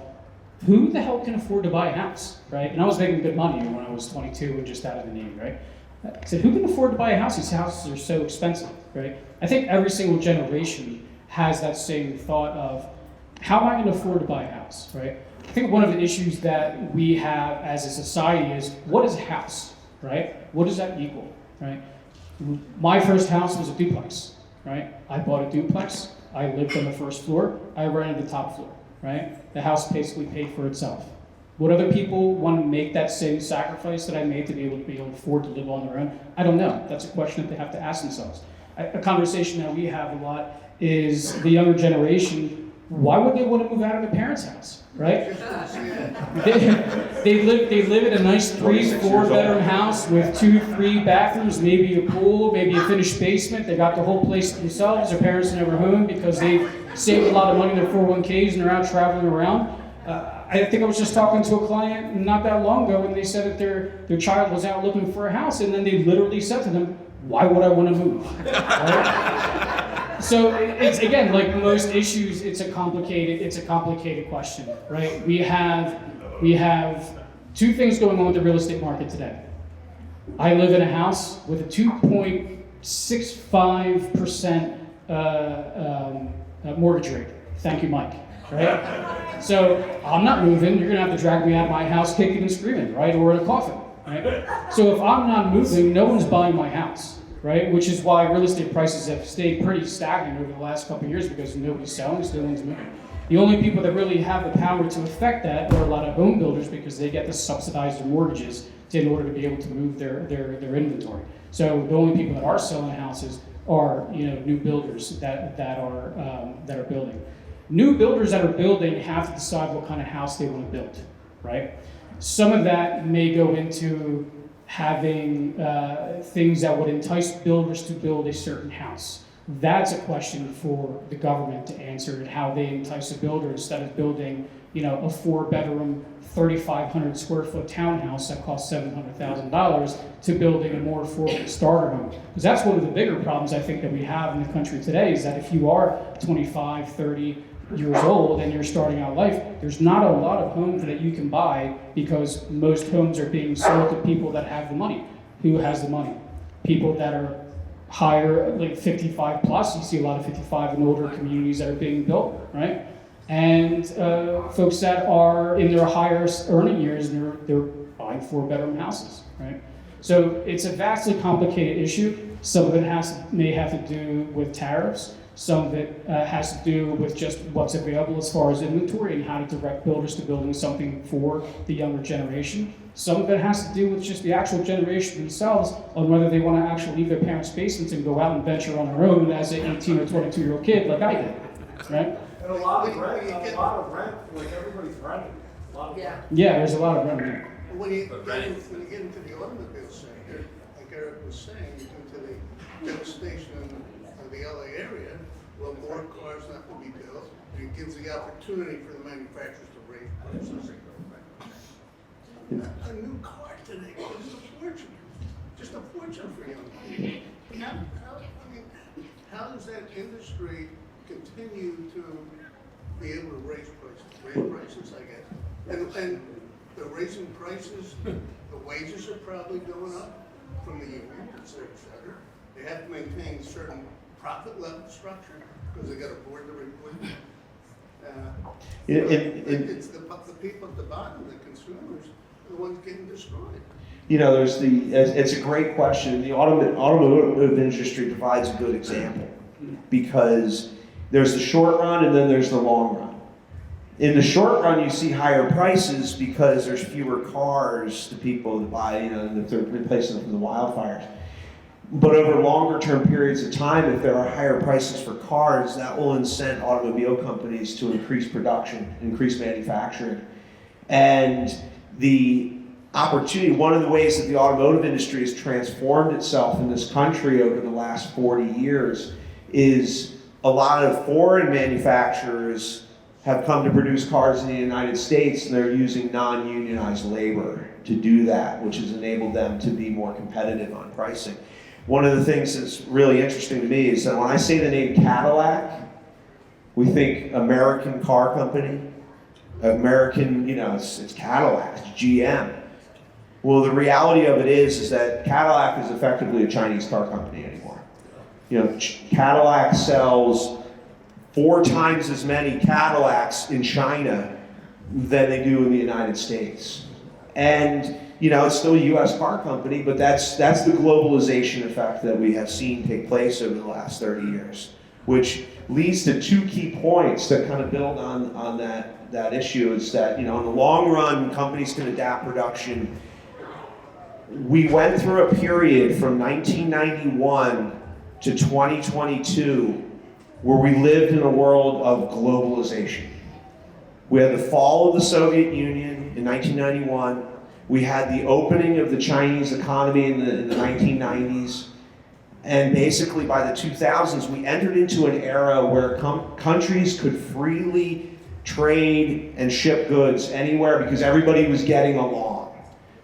[SPEAKER 1] who the hell can afford to buy a house, right? And I was making good money when I was 22 and just out of the Navy, right? I said, who can afford to buy a house? These houses are so expensive, right? I think every single generation has that same thought of, how am I going to afford to buy a house, right? I think one of the issues that we have as a society is, what is a house, right? What does that equal, right? My first house was a duplex, right? I bought a duplex, I lived on the first floor, I rented the top floor. Right? The house basically paid for itself. Would other people want to make that same sacrifice that I made to be able to afford to live on their own? I don't know. That's a question that they have to ask themselves. A conversation that we have a lot is the younger generation, why would they want to move out of their parents' house? Right? They live in a nice 3-4 bedroom house with 2-3 bathrooms, maybe a pool, maybe a finished basement. They got the whole place to themselves. Their parents are never home because they've saved a lot of money in their 401ks and they're out traveling around. I think I was just talking to a client not that long ago, and they said that their child was out looking for a house, and then they literally said to them, why would I want to move? Right? So it's, again, like most issues, it's a complicated question, right? We have two things going on with the real estate market today. I live in a house with a 2.65% mortgage rate. Thank you, Mike. Right? So I'm not moving. You're gonna have to drag me out of my house kicking and screaming, right? Or in a coffin, right? So if I'm not moving, no one's buying my house. right? Which is why real estate prices have stayed pretty stagnant over the last couple of years because nobody's selling, so no one's moving. The only people that really have the power to affect that are a lot of home builders because they get to subsidize their mortgages in order to be able to move their inventory. So the only people that are selling houses are new builders that are building. New builders that are building have to decide what kind of house they want to build, right? Some of that may go into having things that would entice builders to build a certain house. That's a question for the government to answer, and how they entice a builder instead of building, a 4-bedroom, 3,500 square foot townhouse that costs $700,000 to building a more affordable starter home. Because that's one of the bigger problems I think that we have in the country today is that if you are 25, 30 years old and you're starting out life, there's not a lot of homes that you can buy because most homes are being sold to people that have the money. Who has the money? People that are higher, like 55 plus. You see a lot of 55 and older communities that are being built, right? And folks that are in their higher earning years, and they're buying 4-bedroom houses, right? So it's a vastly complicated issue. Some of it may have to do with tariffs. Some of it has to do with just what's available as far as inventory and how to direct builders to building something for the younger generation. Some of it has to do with just the actual generation themselves on whether they want to actually leave their parents' basements and go out and venture on their own as an 18 or 22-year-old kid like I did, right?
[SPEAKER 3] And a lot of rent, like everybody's renting. A lot of rent.
[SPEAKER 1] Yeah, there's a lot of rent.
[SPEAKER 7] When you get into the automobile sector, like Eric was saying, due to the devastation of the LA area, well, more cars not to be built, and it gives the opportunity for the manufacturers to raise prices. A new car today costs a fortune, just a fortune for young people. How does that industry continue to be able to raise prices, I guess? And they're raising prices, the wages are probably going up from the union, et cetera. They have to maintain certain profit level structure because they got to board the report. It's the people at the bottom, the consumers, are the ones getting destroyed.
[SPEAKER 2] It's a great question. The automotive industry provides a good example because there's the short run and then there's the long run. In the short run, you see higher prices because there's fewer cars to people to buy, and if they're replacing them from the wildfires. But over longer term periods of time, if there are higher prices for cars, that will incent automobile companies to increase production, increase manufacturing. And the opportunity, one of the ways that the automotive industry has transformed itself in this country over the last 40 years is a lot of foreign manufacturers have come to produce cars in the United States, and they're using non-unionized labor to do that, which has enabled them to be more competitive on pricing. One of the things that's really interesting to me is that when I say the name Cadillac, we think American car company, American, it's Cadillac, it's GM. Well, the reality of it is that Cadillac is effectively a Chinese car company anymore. Cadillac sells 4 times as many Cadillacs in China than they do in the United States. And it's still a U.S. car company, but that's the globalization effect that we have seen take place over the last 30 years, which leads to 2 key points that kind of build on that issue. Is that in the long run, companies can adapt production. We went through a period from 1991 to 2022 where we lived in a world of globalization. We had the fall of the Soviet Union in 1991. We had the opening of the Chinese economy in the 1990s. And basically by the 2000s, we entered into an era where countries could freely trade and ship goods anywhere because everybody was getting along.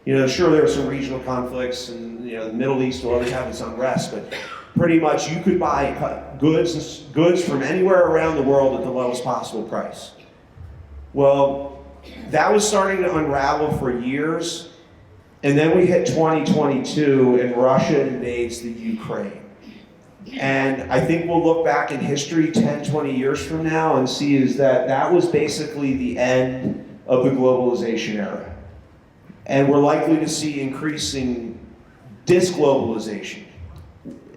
[SPEAKER 2] Sure, there were some regional conflicts, and the Middle East will always have its unrest, but pretty much you could buy goods from anywhere around the world at the lowest possible price. Well, that was starting to unravel for years, and then we hit 2022 and Russia invades the Ukraine. And I think we'll look back in history 10, 20 years from now and see is that was basically the end of the globalization era. And we're likely to see increasing disglobalization.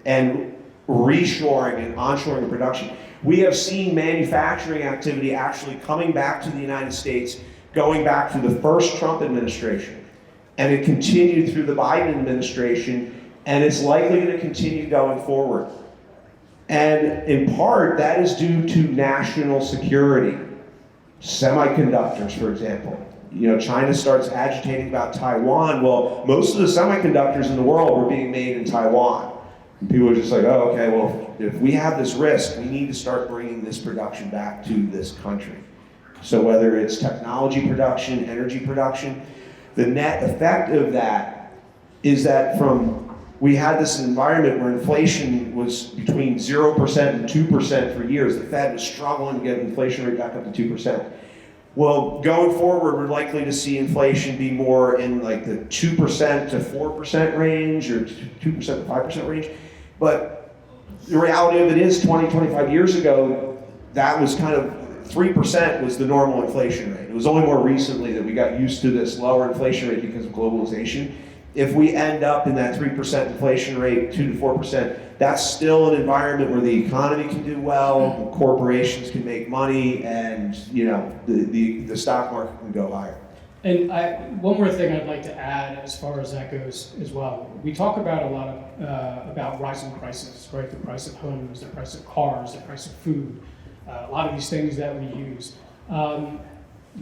[SPEAKER 2] and reshoring and onshoring of production. We have seen manufacturing activity actually coming back to the United States, going back to the first Trump administration. And it continued through the Biden administration, and it's likely going to continue going forward. And in part, that is due to national security. Semiconductors, for example. You know, China starts agitating about Taiwan. Well, most of the semiconductors in the world were being made in Taiwan. And people are just like, oh, okay, well, if we have this risk, we need to start bringing this production back to this country. So whether it's technology production, energy production, the net effect of that is that we had this environment where inflation was between 0% and 2% for years. The Fed was struggling to get inflation rate back up to 2%. Well, going forward, we're likely to see inflation be more in like the 2% to 4% range, or 2% to 5% range. But the reality of it is 20, 25 years ago, that was kind of 3% was the normal inflation rate. It was only more recently that we got used to this lower inflation rate because of globalization. If we end up in that 3% inflation rate, 2 to 4%, that's still an environment where the economy can do well, corporations can make money, and the stock market can go higher.
[SPEAKER 1] And one more thing I'd like to add as far as that goes as well. We talk about a lot about rising prices, right? The price of homes, the price of cars, the price of food, a lot of these things that we use.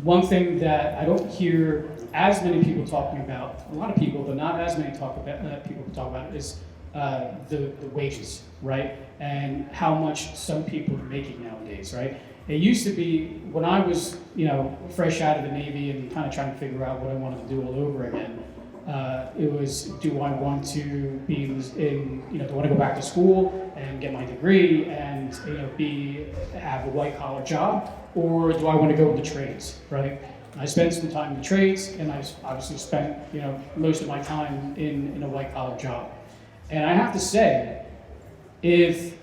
[SPEAKER 1] One thing that I don't hear as many people talking about, a lot of people, but not as many people talk about it, is the wages, right? And how much some people are making nowadays, right? It used to be when I was, fresh out of the Navy and kind of trying to figure out what I wanted to do all over again. It was, do I want to be do I want to go back to school and get my degree and have a white collar job, or do I want to go into trades, right? I spent some time in the trades, and I obviously spent most of my time in a white collar job. And I have to say, if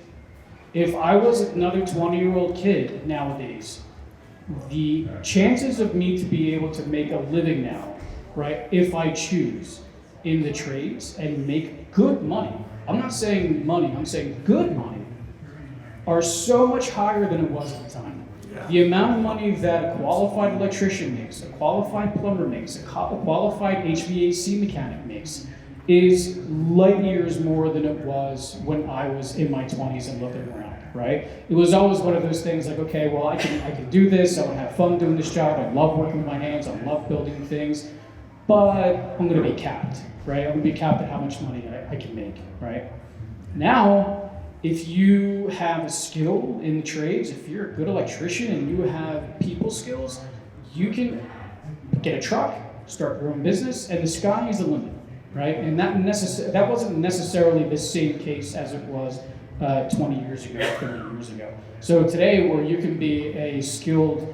[SPEAKER 1] I was another 20-year-old kid nowadays, the chances of me to be able to make a living now, right, if I choose in the trades and make good money, I'm not saying money, I'm saying good money, are so much higher than it was at the time. Yeah. The amount of money that a qualified electrician makes, a qualified plumber makes, a qualified HVAC mechanic makes, is light years more than it was when I was in my 20s and looking around, right? It was always one of those things like, okay, well, I can do this, I would have fun doing this job, I love working with my hands, I love building things, but I'm gonna be capped, right? I'm gonna be capped at how much money I can make, right? Now, if you have a skill in the trades, if you're a good electrician and you have people skills, you can get a truck, start your own business, and the sky is the limit, right? And that wasn't necessarily the same case as it was 20 years ago, 30 years ago. So today, where you can be a skilled,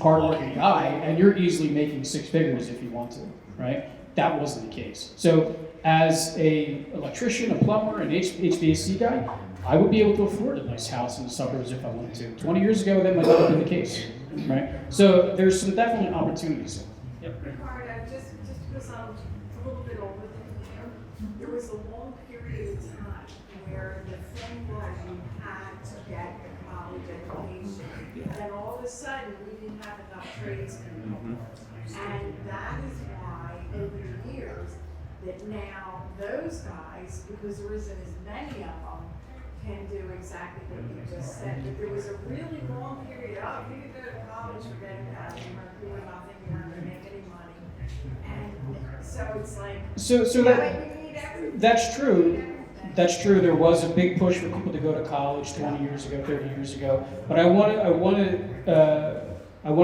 [SPEAKER 1] hardworking guy, and you're easily making six figures if you want to, right? That wasn't the case. So as a electrician, a plumber, an HVAC guy, I would be able to afford a nice house in the suburbs if I wanted to. 20 years ago, that might not have been the case, right? So there's some definite opportunities. Yep.
[SPEAKER 8] Just because I'm a little bit older than you, there was a long period of time where the thing was you had to get a college education. And all of a sudden, we didn't have enough tradesmen. And that is why, over the years, that now those guys, because there isn't as many of them, can do exactly what you just said. But there was a really long period, if you could go to college, forget about it, you weren't doing nothing, you weren't going to make any money. And so it's like,
[SPEAKER 1] That's true. That's true. There was a big push for people to go to college 20 years ago, 30 years ago. But I want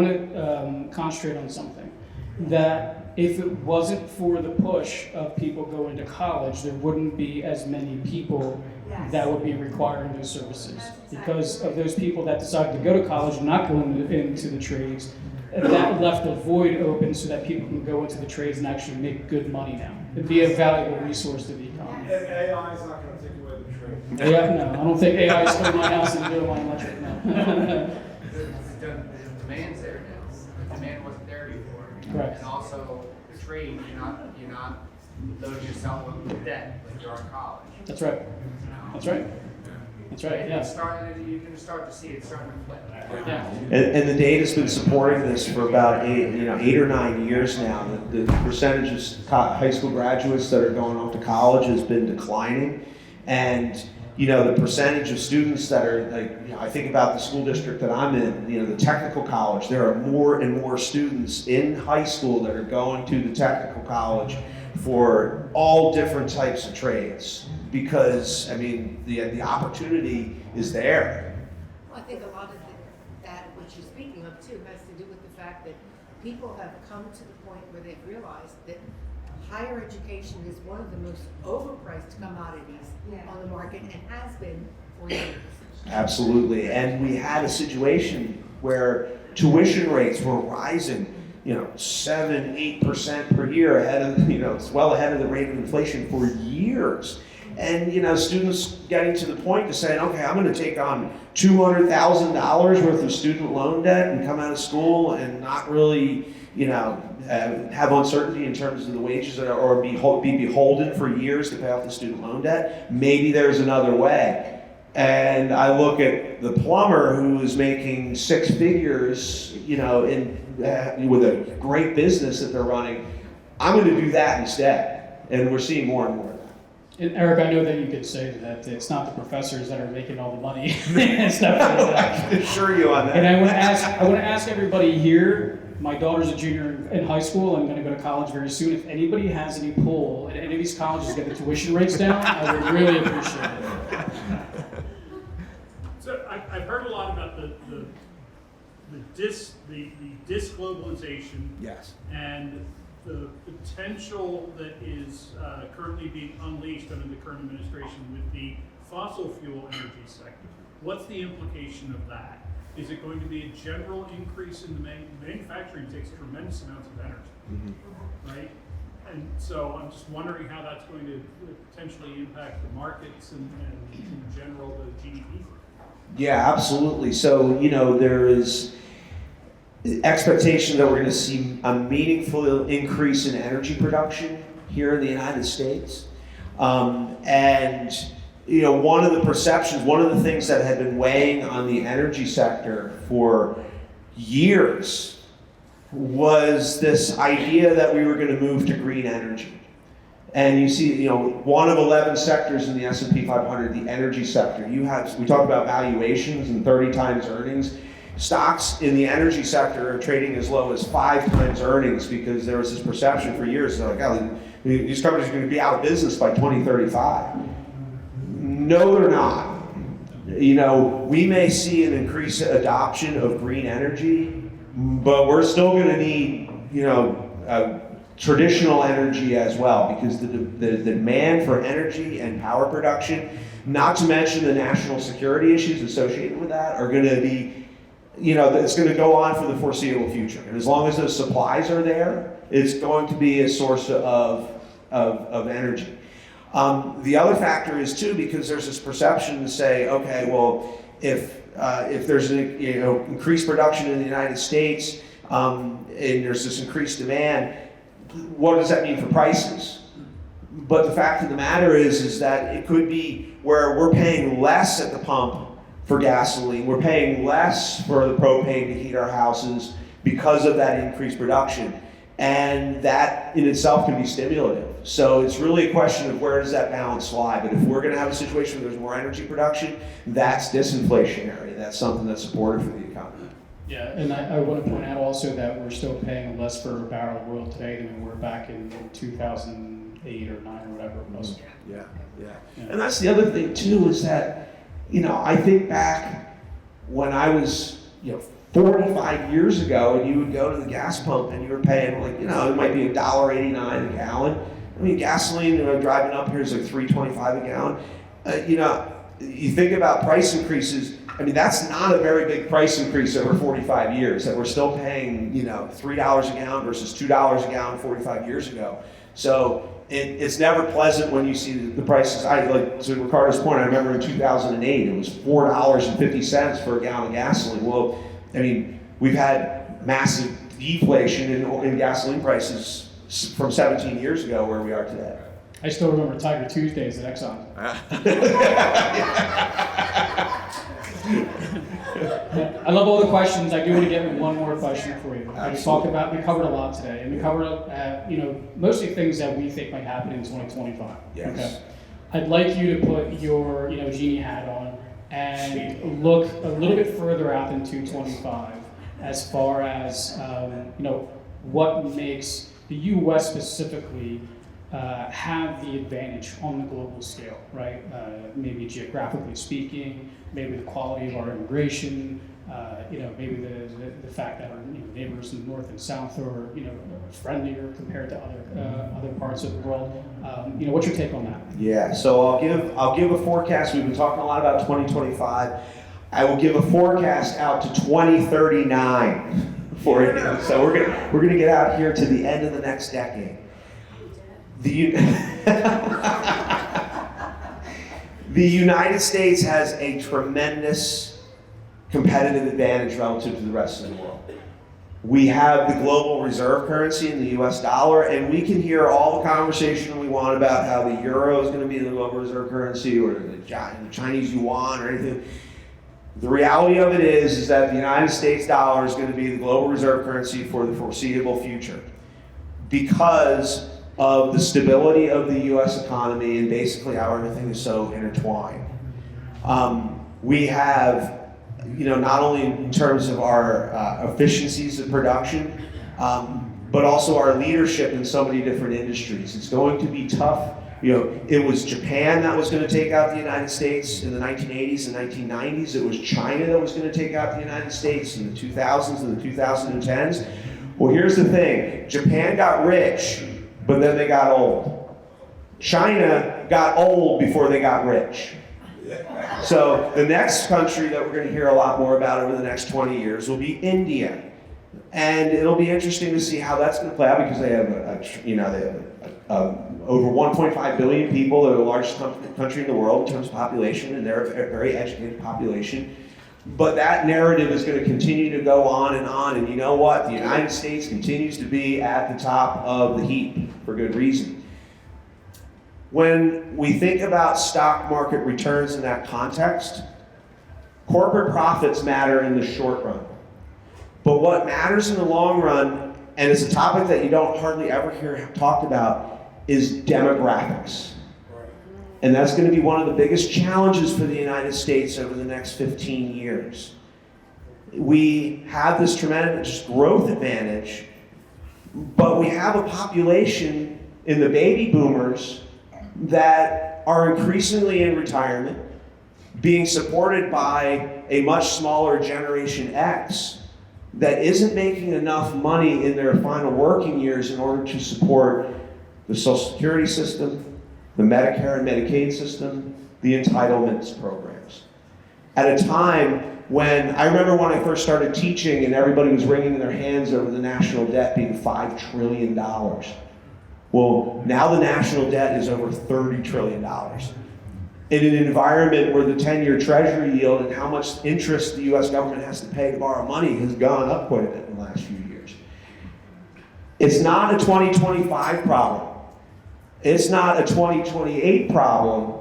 [SPEAKER 1] to concentrate on something. That if it wasn't for the push of people going to college, there wouldn't be as many people that would be requiring those services. Because of those people that decided to go to college and not go into the trades, that left a void open so that people can go into the trades and actually make good money now. It'd be a valuable resource to the economy.
[SPEAKER 3] And AI is not going to take away the trade.
[SPEAKER 1] Yeah, no, I don't think AI is coming to my house and doing my electric, no.
[SPEAKER 9] The demand's there now. The demand wasn't there before.
[SPEAKER 1] Correct.
[SPEAKER 9] And also the trade, you're not load yourself up with debt when you're in college.
[SPEAKER 1] That's right. That's right. That's right. Yeah.
[SPEAKER 9] You're going to start to see it starting to flip.
[SPEAKER 1] Yeah.
[SPEAKER 2] And the data's been supporting this for about 8 or 9 years now. The percentage of high school graduates that are going off to college has been declining, and the percentage of students that are I think about the school district that I'm in, the technical college. There are more and more students in high school that are going to the technical college for all different types of trades, because the opportunity is there.
[SPEAKER 10] Well, I think a lot of that, what you're speaking of too, has to do with the fact that people have come to the point where they've realized that higher education is one of the most overpriced commodities on the market and has been for years.
[SPEAKER 2] Absolutely, and we had a situation where tuition rates were rising, 7-8% per year ahead of, it's well ahead of the rate of inflation for years. And students getting to the point to saying, okay, I'm going to take on $200,000 worth of student loan debt and come out of school and not really, have uncertainty in terms of the wages or be beholden for years to pay off the student loan debt. Maybe there's another way. And I look at the plumber who is making 6 figures, with a great business that they're running. I'm going to do that instead. And we're seeing more and more of that.
[SPEAKER 1] And Eric, I know that you could say that it's not the professors that are making all the money and stuff like that.
[SPEAKER 2] I can assure you on that.
[SPEAKER 1] And I want to ask everybody here. My daughter's a junior in high school. I'm going to go to college very soon. If anybody has any pull at any of these colleges to get the tuition rates down, I would really appreciate it.
[SPEAKER 11] So I've heard a lot about the disglobalization.
[SPEAKER 2] Yes.
[SPEAKER 11] And the potential that is currently being unleashed under the current administration with the fossil fuel energy sector. What's the implication of that? Is it going to be a general increase in the manufacturing takes tremendous amounts of energy, right? And so I'm just wondering how that's going to potentially impact the markets and in general the GDP.
[SPEAKER 2] Yeah, absolutely. So, there is expectation that we're going to see a meaningful increase in energy production here in the United States. And one of the perceptions, one of the things that had been weighing on the energy sector for years was this idea that we were going to move to green energy. And you see, one of 11 sectors in the S&P 500, the energy sector. We talk about valuations and 30 times earnings. Stocks in the energy sector are trading as low as 5 times earnings because there was this perception for years that these companies are going to be out of business by 2035. No, they're not. We may see an increased adoption of green energy, but we're still going to need, traditional energy as well, because the demand for energy and power production, not to mention the national security issues associated with that, are going to be, it's going to go on for the foreseeable future. And as long as those supplies are there, it's going to be a source of energy. The other factor is too, because there's this perception to say, okay, well, if there's an increased production in the United States and there's this increased demand, what does that mean for prices? But the fact of the matter is that it could be where we're paying less at the pump for gasoline, we're paying less for the propane to heat our houses because of that increased production. And that in itself can be stimulative. So it's really a question of where does that balance lie. But if we're going to have a situation where there's more energy production, that's disinflationary. That's something that's supportive for the economy.
[SPEAKER 1] Yeah, and I want to point out also that we're still paying less for a barrel of oil today than we were back in 2008 or 9 or whatever it was.
[SPEAKER 2] Yeah. And that's the other thing too, is that, I think back when I was, 45 years ago, and you would go to the gas pump and you were paying it might be $1.89 a gallon. Gasoline, driving up here is like $3.25 a gallon. You think about price increases. That's not a very big price increase over 45 years, that we're still paying, $3 a gallon versus $2 a gallon 45 years ago. So it's never pleasant when you see the prices. To Ricardo's point, I remember in 2008, it was $4.50 for a gallon of gasoline. Well, we've had massive deflation in gasoline prices from 17 years ago where we are today.
[SPEAKER 1] I still remember Tiger Tuesdays at Exxon. I love all the questions. I do want to get one more question for you. We covered a lot today, and we covered, mostly things that we think might happen in 2025.
[SPEAKER 2] Yes.
[SPEAKER 1] Okay. I'd like you to put your, genie hat on and look a little bit further out than 2025 as far as, what makes the U.S. specifically have the advantage on the global scale, right? Maybe geographically speaking, maybe the quality of our immigration, maybe the fact that our neighbors in the north and south are friendlier compared to other parts of the world. What's your take on that?
[SPEAKER 2] Yeah, so I'll give a forecast. We've been talking a lot about 2025. I will give a forecast out to 2039 for it. So we're gonna get out here to the end of the next decade. The United States has a tremendous competitive advantage relative to the rest of the world. We have the global reserve currency in the US dollar, and we can hear all the conversation we want about how the euro is going to be the global reserve currency or the Chinese yuan or anything. The reality of it is that the United States dollar is going to be the global reserve currency for the foreseeable future because of the stability of the US economy and basically how everything is so intertwined. We have, not only in terms of our efficiencies of production, but also our leadership in so many different industries. It's going to be tough. It was Japan that was going to take out the United States in the 1980s and 1990s. It was China that was going to take out the United States in the 2000s and the 2010s. Well, here's the thing. Japan got rich, but then they got old. China got old before they got rich. So the next country that we're going to hear a lot more about over the next 20 years will be India. And it'll be interesting to see how that's going to play out because they have over 1.5 billion people. They're the largest country in the world in terms of population, and they're a very educated population. But that narrative is going to continue to go on, and you know what? The United States continues to be at the top of the heap for good reason. When we think about stock market returns in that context, corporate profits matter in the short run. But what matters in the long run, and it's a topic that you don't hardly ever hear talked about, is demographics. And that's going to be one of the biggest challenges for the United States over the next 15 years. We have this tremendous growth advantage, but we have a population in the baby boomers that are increasingly in retirement, being supported by a much smaller Generation X that isn't making enough money in their final working years in order to support the Social Security system, the Medicare and Medicaid system, the entitlements programs. At a time when, I remember when I first started teaching and everybody was wringing their hands over the national debt being $5 trillion. Well, now the national debt is over $30 trillion. In an environment where the 10-year treasury yield and how much interest the US government has to pay to borrow money has gone up quite a bit in the last few years. It's not a 2025 problem. It's not a 2028 problem.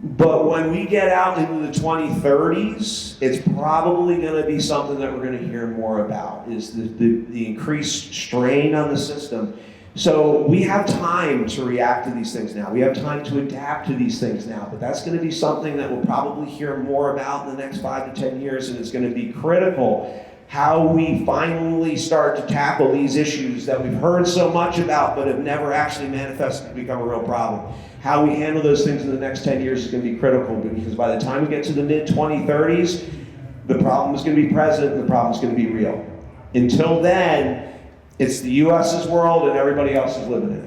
[SPEAKER 2] But when we get out into the 2030s, it's probably going to be something that we're going to hear more about, is the increased strain on the system. So we have time to react to these things now. We have time to adapt to these things now. But that's going to be something that we'll probably hear more about in the next 5 to 10 years, and it's going to be critical how we finally start to tackle these issues that we've heard so much about but have never actually manifested to become a real problem. How we handle those things in the next 10 years is going to be critical, because by the time we get to the mid-2030s, the problem is going to be present and the problem is going to be real. Until then, it's the U.S.'s world and everybody else is living in it.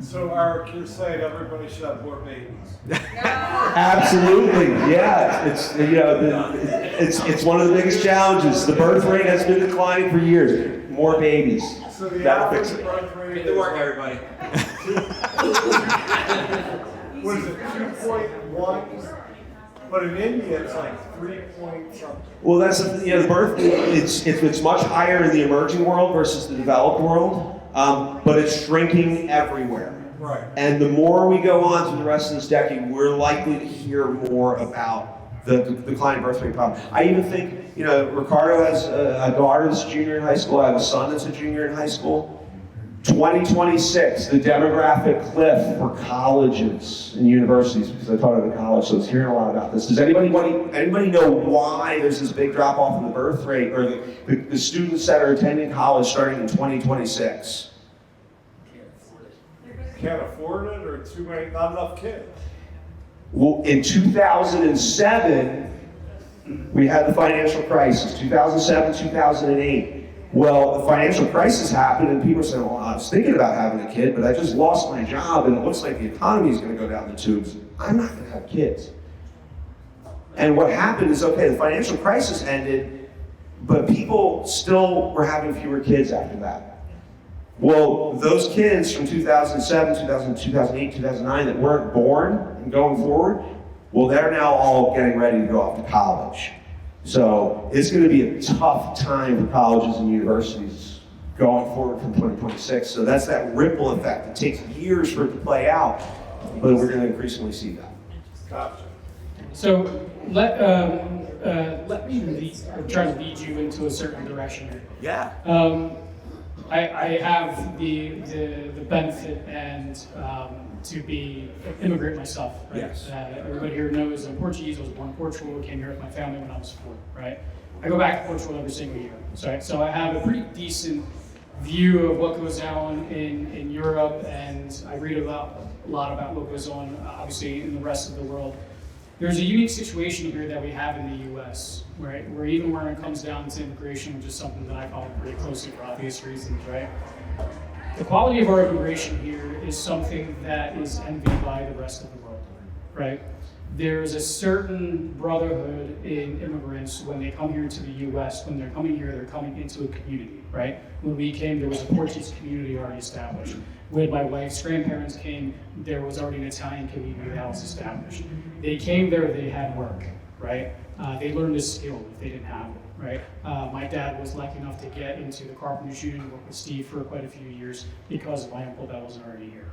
[SPEAKER 3] So Eric, you're saying everybody should have more babies?
[SPEAKER 2] Absolutely, yeah. It's one of the biggest challenges. The birth rate has been declining for years. More babies.
[SPEAKER 3] So the
[SPEAKER 2] That'll fix
[SPEAKER 3] average
[SPEAKER 2] it.
[SPEAKER 3] birth rate
[SPEAKER 5] Get to work, everybody.
[SPEAKER 3] what is it, 2.1? But in India, it's like 3 point something.
[SPEAKER 2] Well, that's the birth. It's much higher in the emerging world versus the developed world. but it's shrinking everywhere.
[SPEAKER 3] Right.
[SPEAKER 2] And the more we go on through the rest of this decade, we're likely to hear more about the declining birth rate problem. I even think, Ricardo has a daughter that's a junior in high school. I have a son that's a junior in high school. 2026, the demographic cliff for colleges and universities, because I taught at a college, so I was hearing a lot about this. Does anybody know why there's this big drop off in the birth rate, or the students that are attending college starting in 2026?
[SPEAKER 3] Can't afford it, or not enough kids?
[SPEAKER 2] Well, in 2007, we had the financial crisis, 2007, 2008. Well, the financial crisis happened, and people said, well, I was thinking about having a kid, but I just lost my job, and it looks like the economy is going to go down the tubes. I'm not going to have kids. And what happened is, okay, the financial crisis ended, but people still were having fewer kids after that. Well, those kids from 2007, 2008, 2009 that weren't born and going forward, well, they're now all getting ready to go off to college. So it's going to be a tough time for colleges and universities going forward from 2026. So that's that ripple effect. It takes years for it to play out, but we're going to increasingly see that.
[SPEAKER 3] Gotcha.
[SPEAKER 1] So let me try to lead you into a certain direction here.
[SPEAKER 2] Yeah.
[SPEAKER 1] I have the benefit and to be an immigrant myself, right?
[SPEAKER 2] Yes.
[SPEAKER 1] Everybody here knows I'm Portuguese. I was born in Portugal, came here with my family when I was 4, right? I go back to Portugal every single year. So I have a pretty decent view of what goes on in Europe, and I read a lot about what goes on, obviously, in the rest of the world. There's a unique situation here that we have in the U.S., right? Where even when it comes down to immigration, which is something that I follow pretty closely for obvious reasons, right? The quality of our immigration here is something that is envied by the rest of the world, right? There's a certain brotherhood in immigrants when they come here to the U.S. When they're coming here, they're coming into a community, right? When we came, there was a Portuguese community already established. When my wife's grandparents came, there was already an Italian community that was established. They came there, they had work, right? They learned a skill if they didn't have it, right? My dad was lucky enough to get into the Carpenters Union, work with Steve for quite a few years because of my uncle that was already here.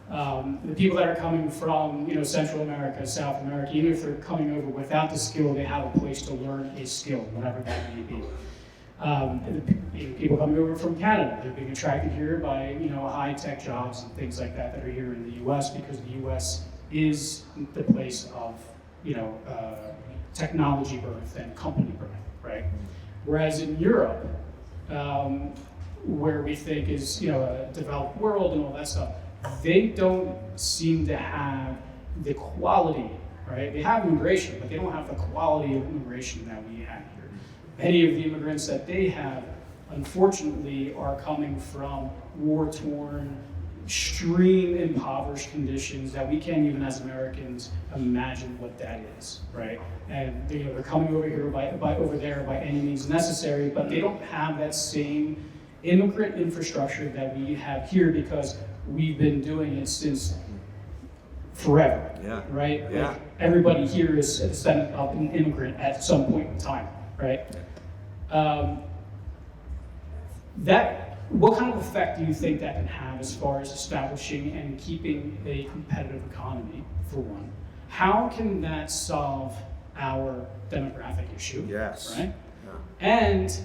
[SPEAKER 1] The people that are coming from, Central America, South America, even if they're coming over without the skill, they have a place to learn a skill, whatever that may be. People coming over from Canada, they're being attracted here by, high-tech jobs and things like that are here in the U.S. because the U.S. is the place of, technology birth and company birth, right? Whereas in Europe, where we think is, a developed world and all that stuff, they don't seem to have the quality, right? They have immigration, but they don't have the quality of immigration that we have here. Many of the immigrants that they have, unfortunately, are coming from war-torn, extreme impoverished conditions that we can't even as Americans imagine what that is, right? And they're coming over here over there by any means necessary, but they don't have that same immigrant infrastructure that we have here because we've been doing it since forever, right?
[SPEAKER 2] Yeah.
[SPEAKER 1] Like everybody here is a descendant of an immigrant at some point in time, right? What kind of effect do you think that can have as far as establishing and keeping a competitive economy, for one? How can that solve our demographic issue?
[SPEAKER 2] Yes.
[SPEAKER 1] Right? Yeah. And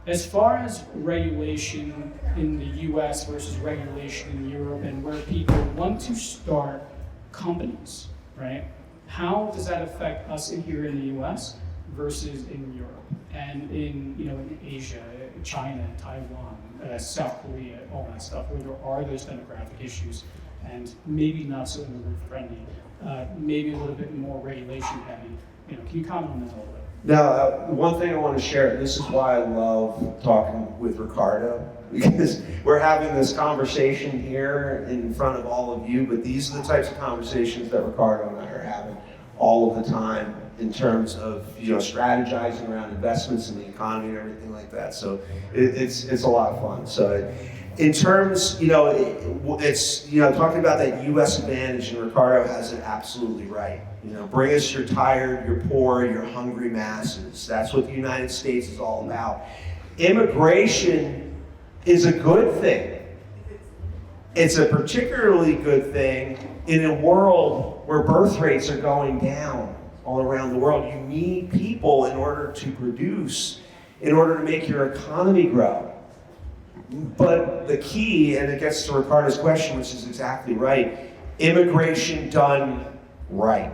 [SPEAKER 1] as far as regulation in the US versus regulation in Europe and where people want to start companies, right? How does that affect us here in the US versus in Europe and in Asia, China, Taiwan, South Korea, all that stuff, where there are those demographic issues and maybe not so immigrant friendly, maybe a little bit more regulation heavy. Can you comment on that a little bit?
[SPEAKER 2] Now, one thing I want to share, this is why I love talking with Ricardo, because we're having this conversation here in front of all of you, but these are the types of conversations that Ricardo and I are having all of the time in terms of strategizing around investments in the economy and everything like that. So it's a lot of fun. So in terms, it's talking about that U.S. advantage, and Ricardo has it absolutely right. Bring us your tired, your poor, your hungry masses. That's what the United States is all about. Immigration is a good thing. it's a particularly good thing in a world where birth rates are going down all around the world. You need people in order to produce, in order to make your economy grow. But the key, and it gets to Ricardo's question, which is exactly right, immigration done right.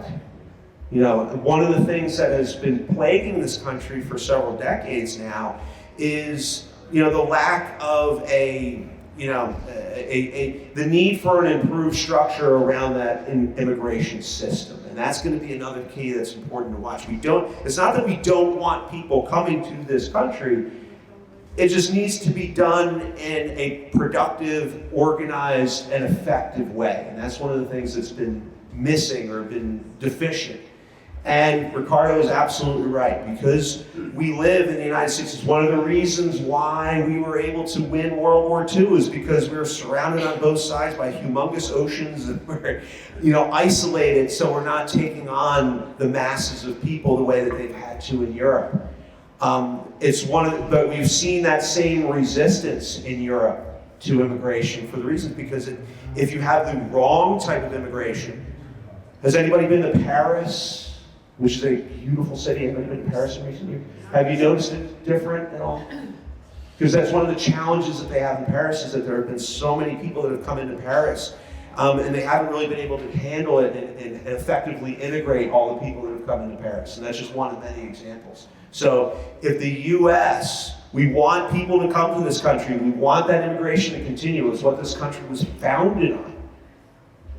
[SPEAKER 2] You know, one of the things that has been plaguing this country for several decades now is, you know, the lack of the need for an improved structure around that immigration system. And that's going to be another key that's important to watch. It's not that we don't want people coming to this country, it just needs to be done in a productive, organized, and effective way. And that's one of the things that's been missing or been deficient. And Ricardo is absolutely right. Because we live in the United States, it's one of the reasons why we were able to win World War II is because we were surrounded on both sides by humongous oceans and we're, you know, isolated, so we're not taking on the masses of people the way that they've had to in Europe. But we've seen that same resistance in Europe to immigration for the reasons because if you have the wrong type of immigration, has anybody been to Paris? Which is a beautiful city. Have you been to Paris in recent years? Have you noticed it different at all? Because that's one of the challenges that they have in Paris is that there have been so many people that have come into Paris and they haven't really been able to handle it and effectively integrate all the people that have come into Paris. And that's just one of many examples. So if the US, we want people to come to this country, we want that immigration to continue. It's what this country was founded on.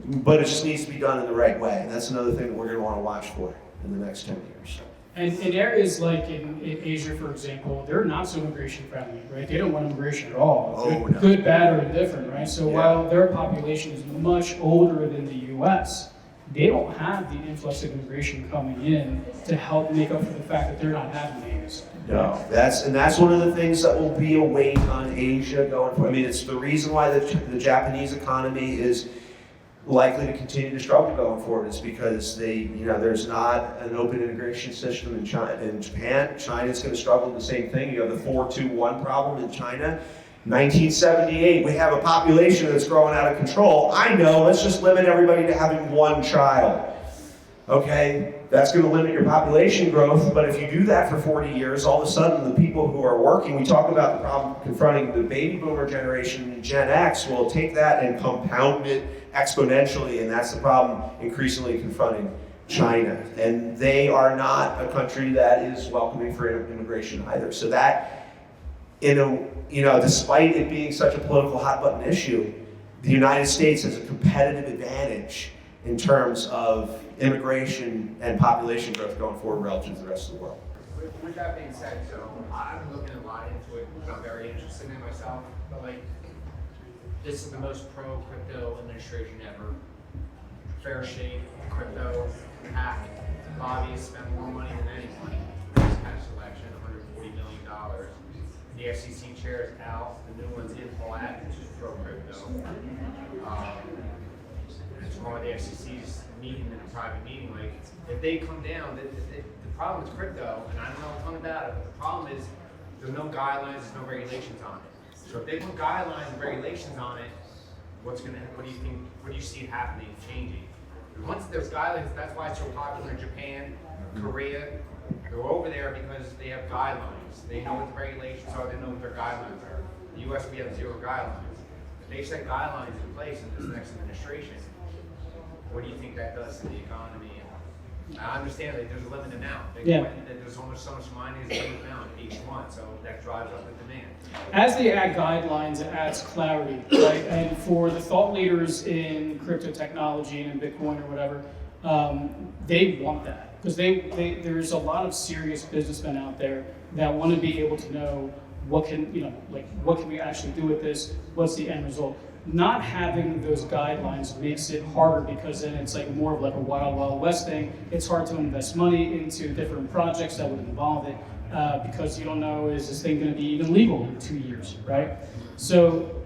[SPEAKER 2] But it just needs to be done in the right way. And that's another thing that we're going to want to watch for in the next 10 years.
[SPEAKER 1] And in areas like in Asia, for example, they're not so immigration friendly, right? They don't want immigration at all. Good, bad, or indifferent, right? So while their population is much older than the US, they don't have the influx of immigration coming in to help make up for the fact that they're not having babies.
[SPEAKER 2] No, that's one of the things that will be a weight on Asia going forward. I mean, it's the reason why the Japanese economy is likely to continue to struggle going forward is because there's not an open integration system in Japan. China's going to struggle with the same thing. You have the 4-2-1 problem in China. 1978, we have a population that's growing out of control. I know, let's just limit everybody to having one child. Okay, that's going to limit your population growth, but if you do that for 40 years, all of a sudden the people who are working, we talk about the problem confronting the baby boomer generation and Gen X, will take that and compound it exponentially, and that's the problem increasingly confronting China. And they are not a country that is welcoming for immigration either. So that, despite it being such a political hot button issue, the United States has a competitive advantage in terms of immigration and population growth going forward relative to the rest of the world.
[SPEAKER 9] With that being said, so I've been looking a lot into it, and I'm very interested in it myself, but this is the most pro-crypto administration ever. Fair shake, crypto, hack. Bobby spent more money than anyone in this past election, $140 million. The FCC chair is out, the new one's in Platt, which is pro-crypto. It's one of the FCC's meeting in a private meeting. If they come down, the problem is crypto, and I don't know a ton about it, but the problem is there's no guidelines, there's no regulations on it. So if they put guidelines and regulations on it, what do you think? What do you see happening, changing? And once there's guidelines, that's why it's so popular in Japan, Korea. They're over there because they have guidelines. They know what the regulations are. They know what their guidelines are. In the U.S., we have 0 guidelines. If they set guidelines in place in this next administration, what do you think that does to the economy? I understand that there's a limited amount. There's so much money is a limited amount each one, so that drives up the demand.
[SPEAKER 1] As they add guidelines, it adds clarity, right? And for the thought leaders in crypto technology and in Bitcoin or whatever, they want that because there's a lot of serious businessmen out there that want to be able to know what can we actually do with this? What's the end result? Not having those guidelines makes it harder because then it's more of a wild, wild west thing. It's hard to invest money into different projects that would involve it because you don't know, is this thing going to be even legal in 2 years, right? So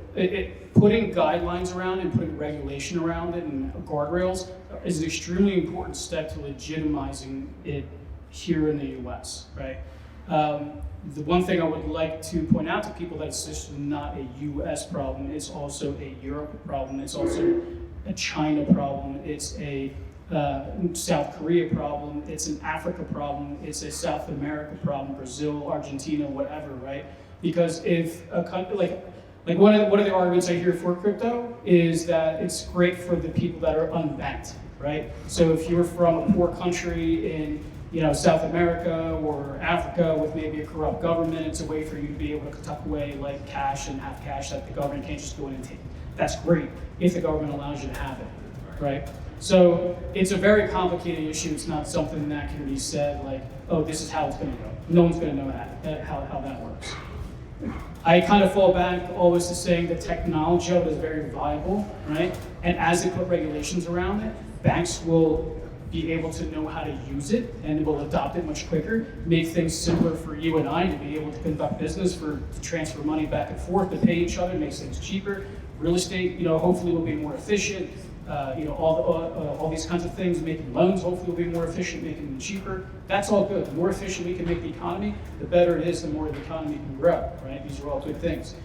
[SPEAKER 1] putting guidelines around and putting regulation around it and guardrails is an extremely important step to legitimizing it here in the US, right? The one thing I would like to point out to people that it's just not a U.S. problem. It's also a Europe problem. It's also a China problem. It's a South Korea problem. It's an Africa problem. It's a South America problem. Brazil, Argentina, whatever, right? Because if a country like one of the arguments I hear for crypto is that it's great for the people that are unbanked, right? So if you're from a poor country in South America or Africa with maybe a corrupt government, it's a way for you to be able to tuck away like cash and have cash that the government can't just go in and take. That's great if the government allows you to have it, right? So it's a very complicated issue. It's not something that can be said like, oh, this is how it's going to go. No one's going to know how that works. I kind of fall back always to saying the technology of it is very viable, right? And as they put regulations around it, banks will be able to know how to use it and will adopt it much quicker, make things simpler for you and I to be able to conduct business, to transfer money back and forth, to pay each other, makes things cheaper. Real estate, hopefully will be more efficient. All these kinds of things, making loans hopefully will be more efficient, making them cheaper. That's all good. The more efficient we can make the economy, the better it is, the more the economy can grow, right? These are all good things.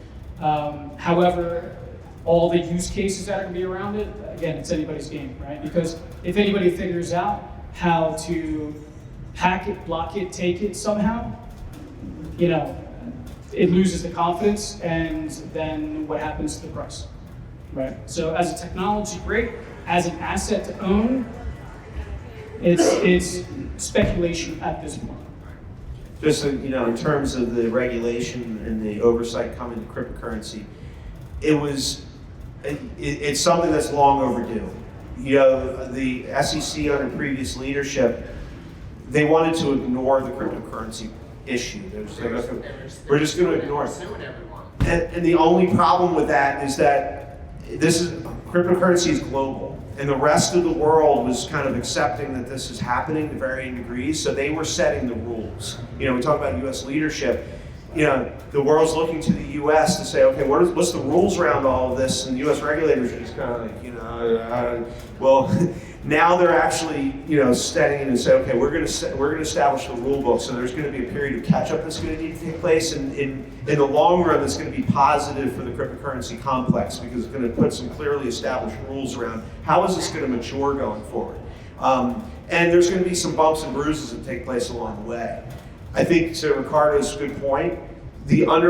[SPEAKER 1] However, all the use cases that are going to be around it, again, it's anybody's game, right? Because if anybody figures out how to hack it, block it, take it somehow, it loses the confidence, and then what happens to the price, right? So as a technology, great. As an asset to own, it's speculation at this point.
[SPEAKER 2] Just in terms of the regulation and the oversight coming to cryptocurrency, it's something that's long overdue. The SEC under previous leadership, they wanted to ignore the cryptocurrency issue. We're just going to ignore it. And the only problem with that is that cryptocurrency is global, and the rest of the world was kind of accepting that this is happening to varying degrees, so they were setting the rules. We talk about U.S. leadership. The world's looking to the U.S. to say, okay, what's the rules around all of this? And U.S. regulators are just kind of like, well, now they're actually, studying and say, okay, we're going to establish the rule book. So there's going to be a period of catch-up that's going to need to take place, and in the long run, that's going to be positive for the cryptocurrency complex because it's going to put some clearly established rules around how is this going to mature going forward. And there's going to be some bumps and bruises that take place along the way. I think to Ricardo's good point, we talk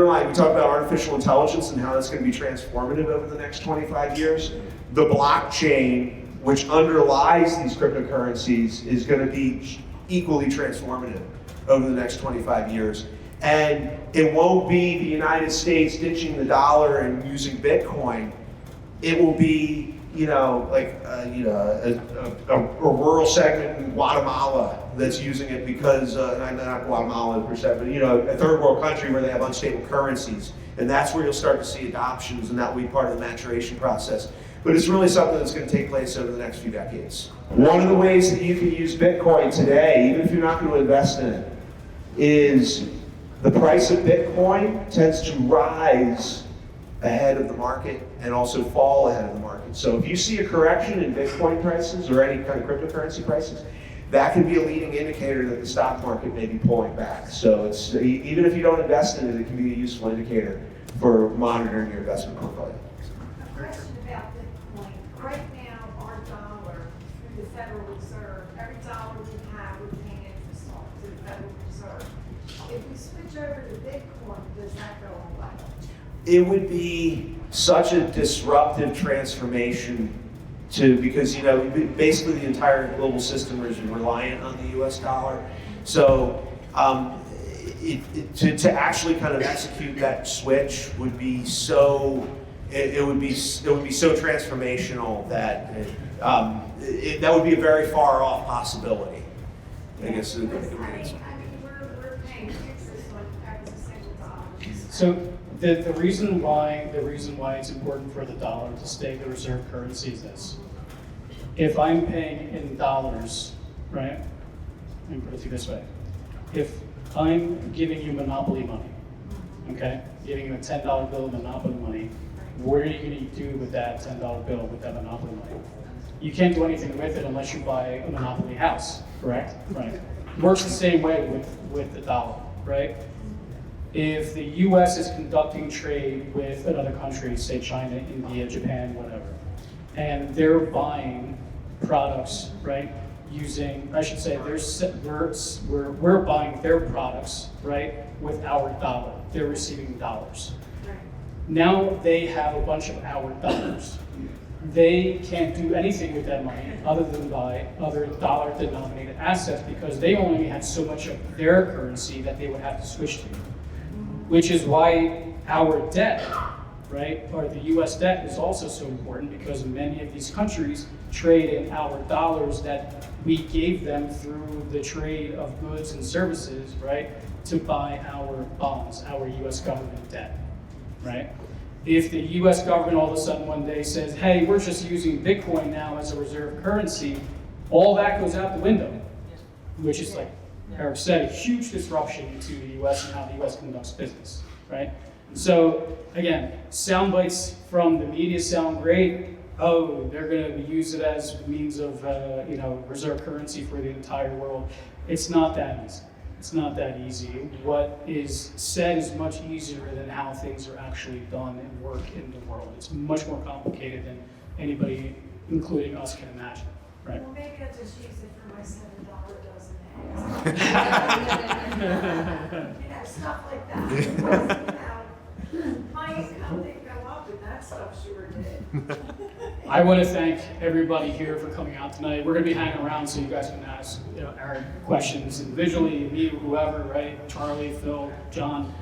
[SPEAKER 2] about artificial intelligence and how that's going to be transformative over the next 25 years. The blockchain, which underlies these cryptocurrencies, is going to be equally transformative over the next 25 years. And it won't be the United States ditching the dollar and using Bitcoin. It will be a rural segment in Guatemala that's using it because, not Guatemala per se, but a third world country where they have unstable currencies. And that's where you'll start to see adoptions, and that will be part of the maturation process. But it's really something that's going to take place over the next few decades. One of the ways that you can use Bitcoin today, even if you're not going to invest in it, is the price of Bitcoin tends to rise ahead of the market and also fall ahead of the market. So if you see a correction in Bitcoin prices or any kind of cryptocurrency prices, that can be a leading indicator that the stock market may be pulling back. So it's even if you don't invest in it, it can be a useful indicator for monitoring your investment portfolio.
[SPEAKER 8] A question about Bitcoin. Right now, our dollar through the Federal Reserve, every dollar we have, we're paying interest on to the Federal Reserve. If we switch over to Bitcoin, does that go away?
[SPEAKER 2] It would be such a disruptive transformation because basically the entire global system is reliant on the U.S. dollar. So to actually kind of execute that switch would be so it would be so transformational that that would be a very far off possibility. I guess.
[SPEAKER 8] We're paying interest on every single dollar.
[SPEAKER 1] So the reason why it's important for the dollar to stay the reserve currency is this. If I'm paying in dollars, right? Let me put it this way. If I'm giving you monopoly money, okay? Giving you a $10 bill of monopoly money, what are you going to do with that $10 bill with that monopoly money? You can't do anything with it unless you buy a monopoly house, correct? Right. Works the same way with the dollar, right? If the US is conducting trade with another country, say China, India, Japan, whatever, and they're buying products, right, using, I should say, we're buying their products, right, with our dollar. They're receiving dollars. Now they have a bunch of our dollars. They can't do anything with that money other than buy other dollar-denominated assets because they only have so much of their currency that they would have to switch to. Which is why our debt, right, or the US debt is also so important because many of these countries trade in our dollars that we gave them through the trade of goods and services, right, to buy our bonds, our US government debt, right? If the US government all of a sudden one day says, hey, we're just using Bitcoin now as a reserve currency, all that goes out the window, which is like Eric said, a huge disruption to the US and how the US conducts business, right? So again, sound bites from the media sound great. Oh, they're going to use it as a means of reserve currency for the entire world. It's not that easy. It's not that easy. What is said is much easier than how things are actually done and work in the world. It's much more complicated than anybody, including us, can imagine, right?
[SPEAKER 8] Well, maybe I'll just use it for my $7 dozen eggs. Stuff like that. My income didn't go up, and that stuff sure did.
[SPEAKER 1] I want to thank everybody here for coming out tonight. We're going to be hanging around so you guys can ask Eric questions individually, me, whoever, right? Charlie, Phil, John.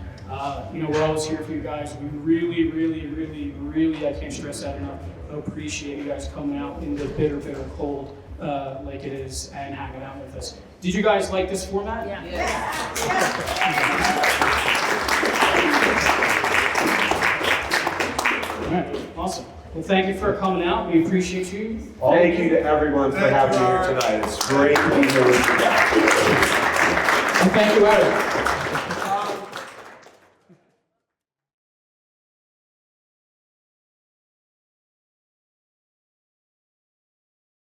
[SPEAKER 1] We're always here for you guys. We really, I can't stress that enough, appreciate you guys coming out in the bitter cold like it is and hanging out with us. Did you guys like this format?
[SPEAKER 10] Yeah.
[SPEAKER 1] All right, awesome. Well, thank you for coming out. We appreciate you.
[SPEAKER 2] Thank you to everyone for having me here tonight. It's great to be here with you guys.
[SPEAKER 1] And thank you, Eric.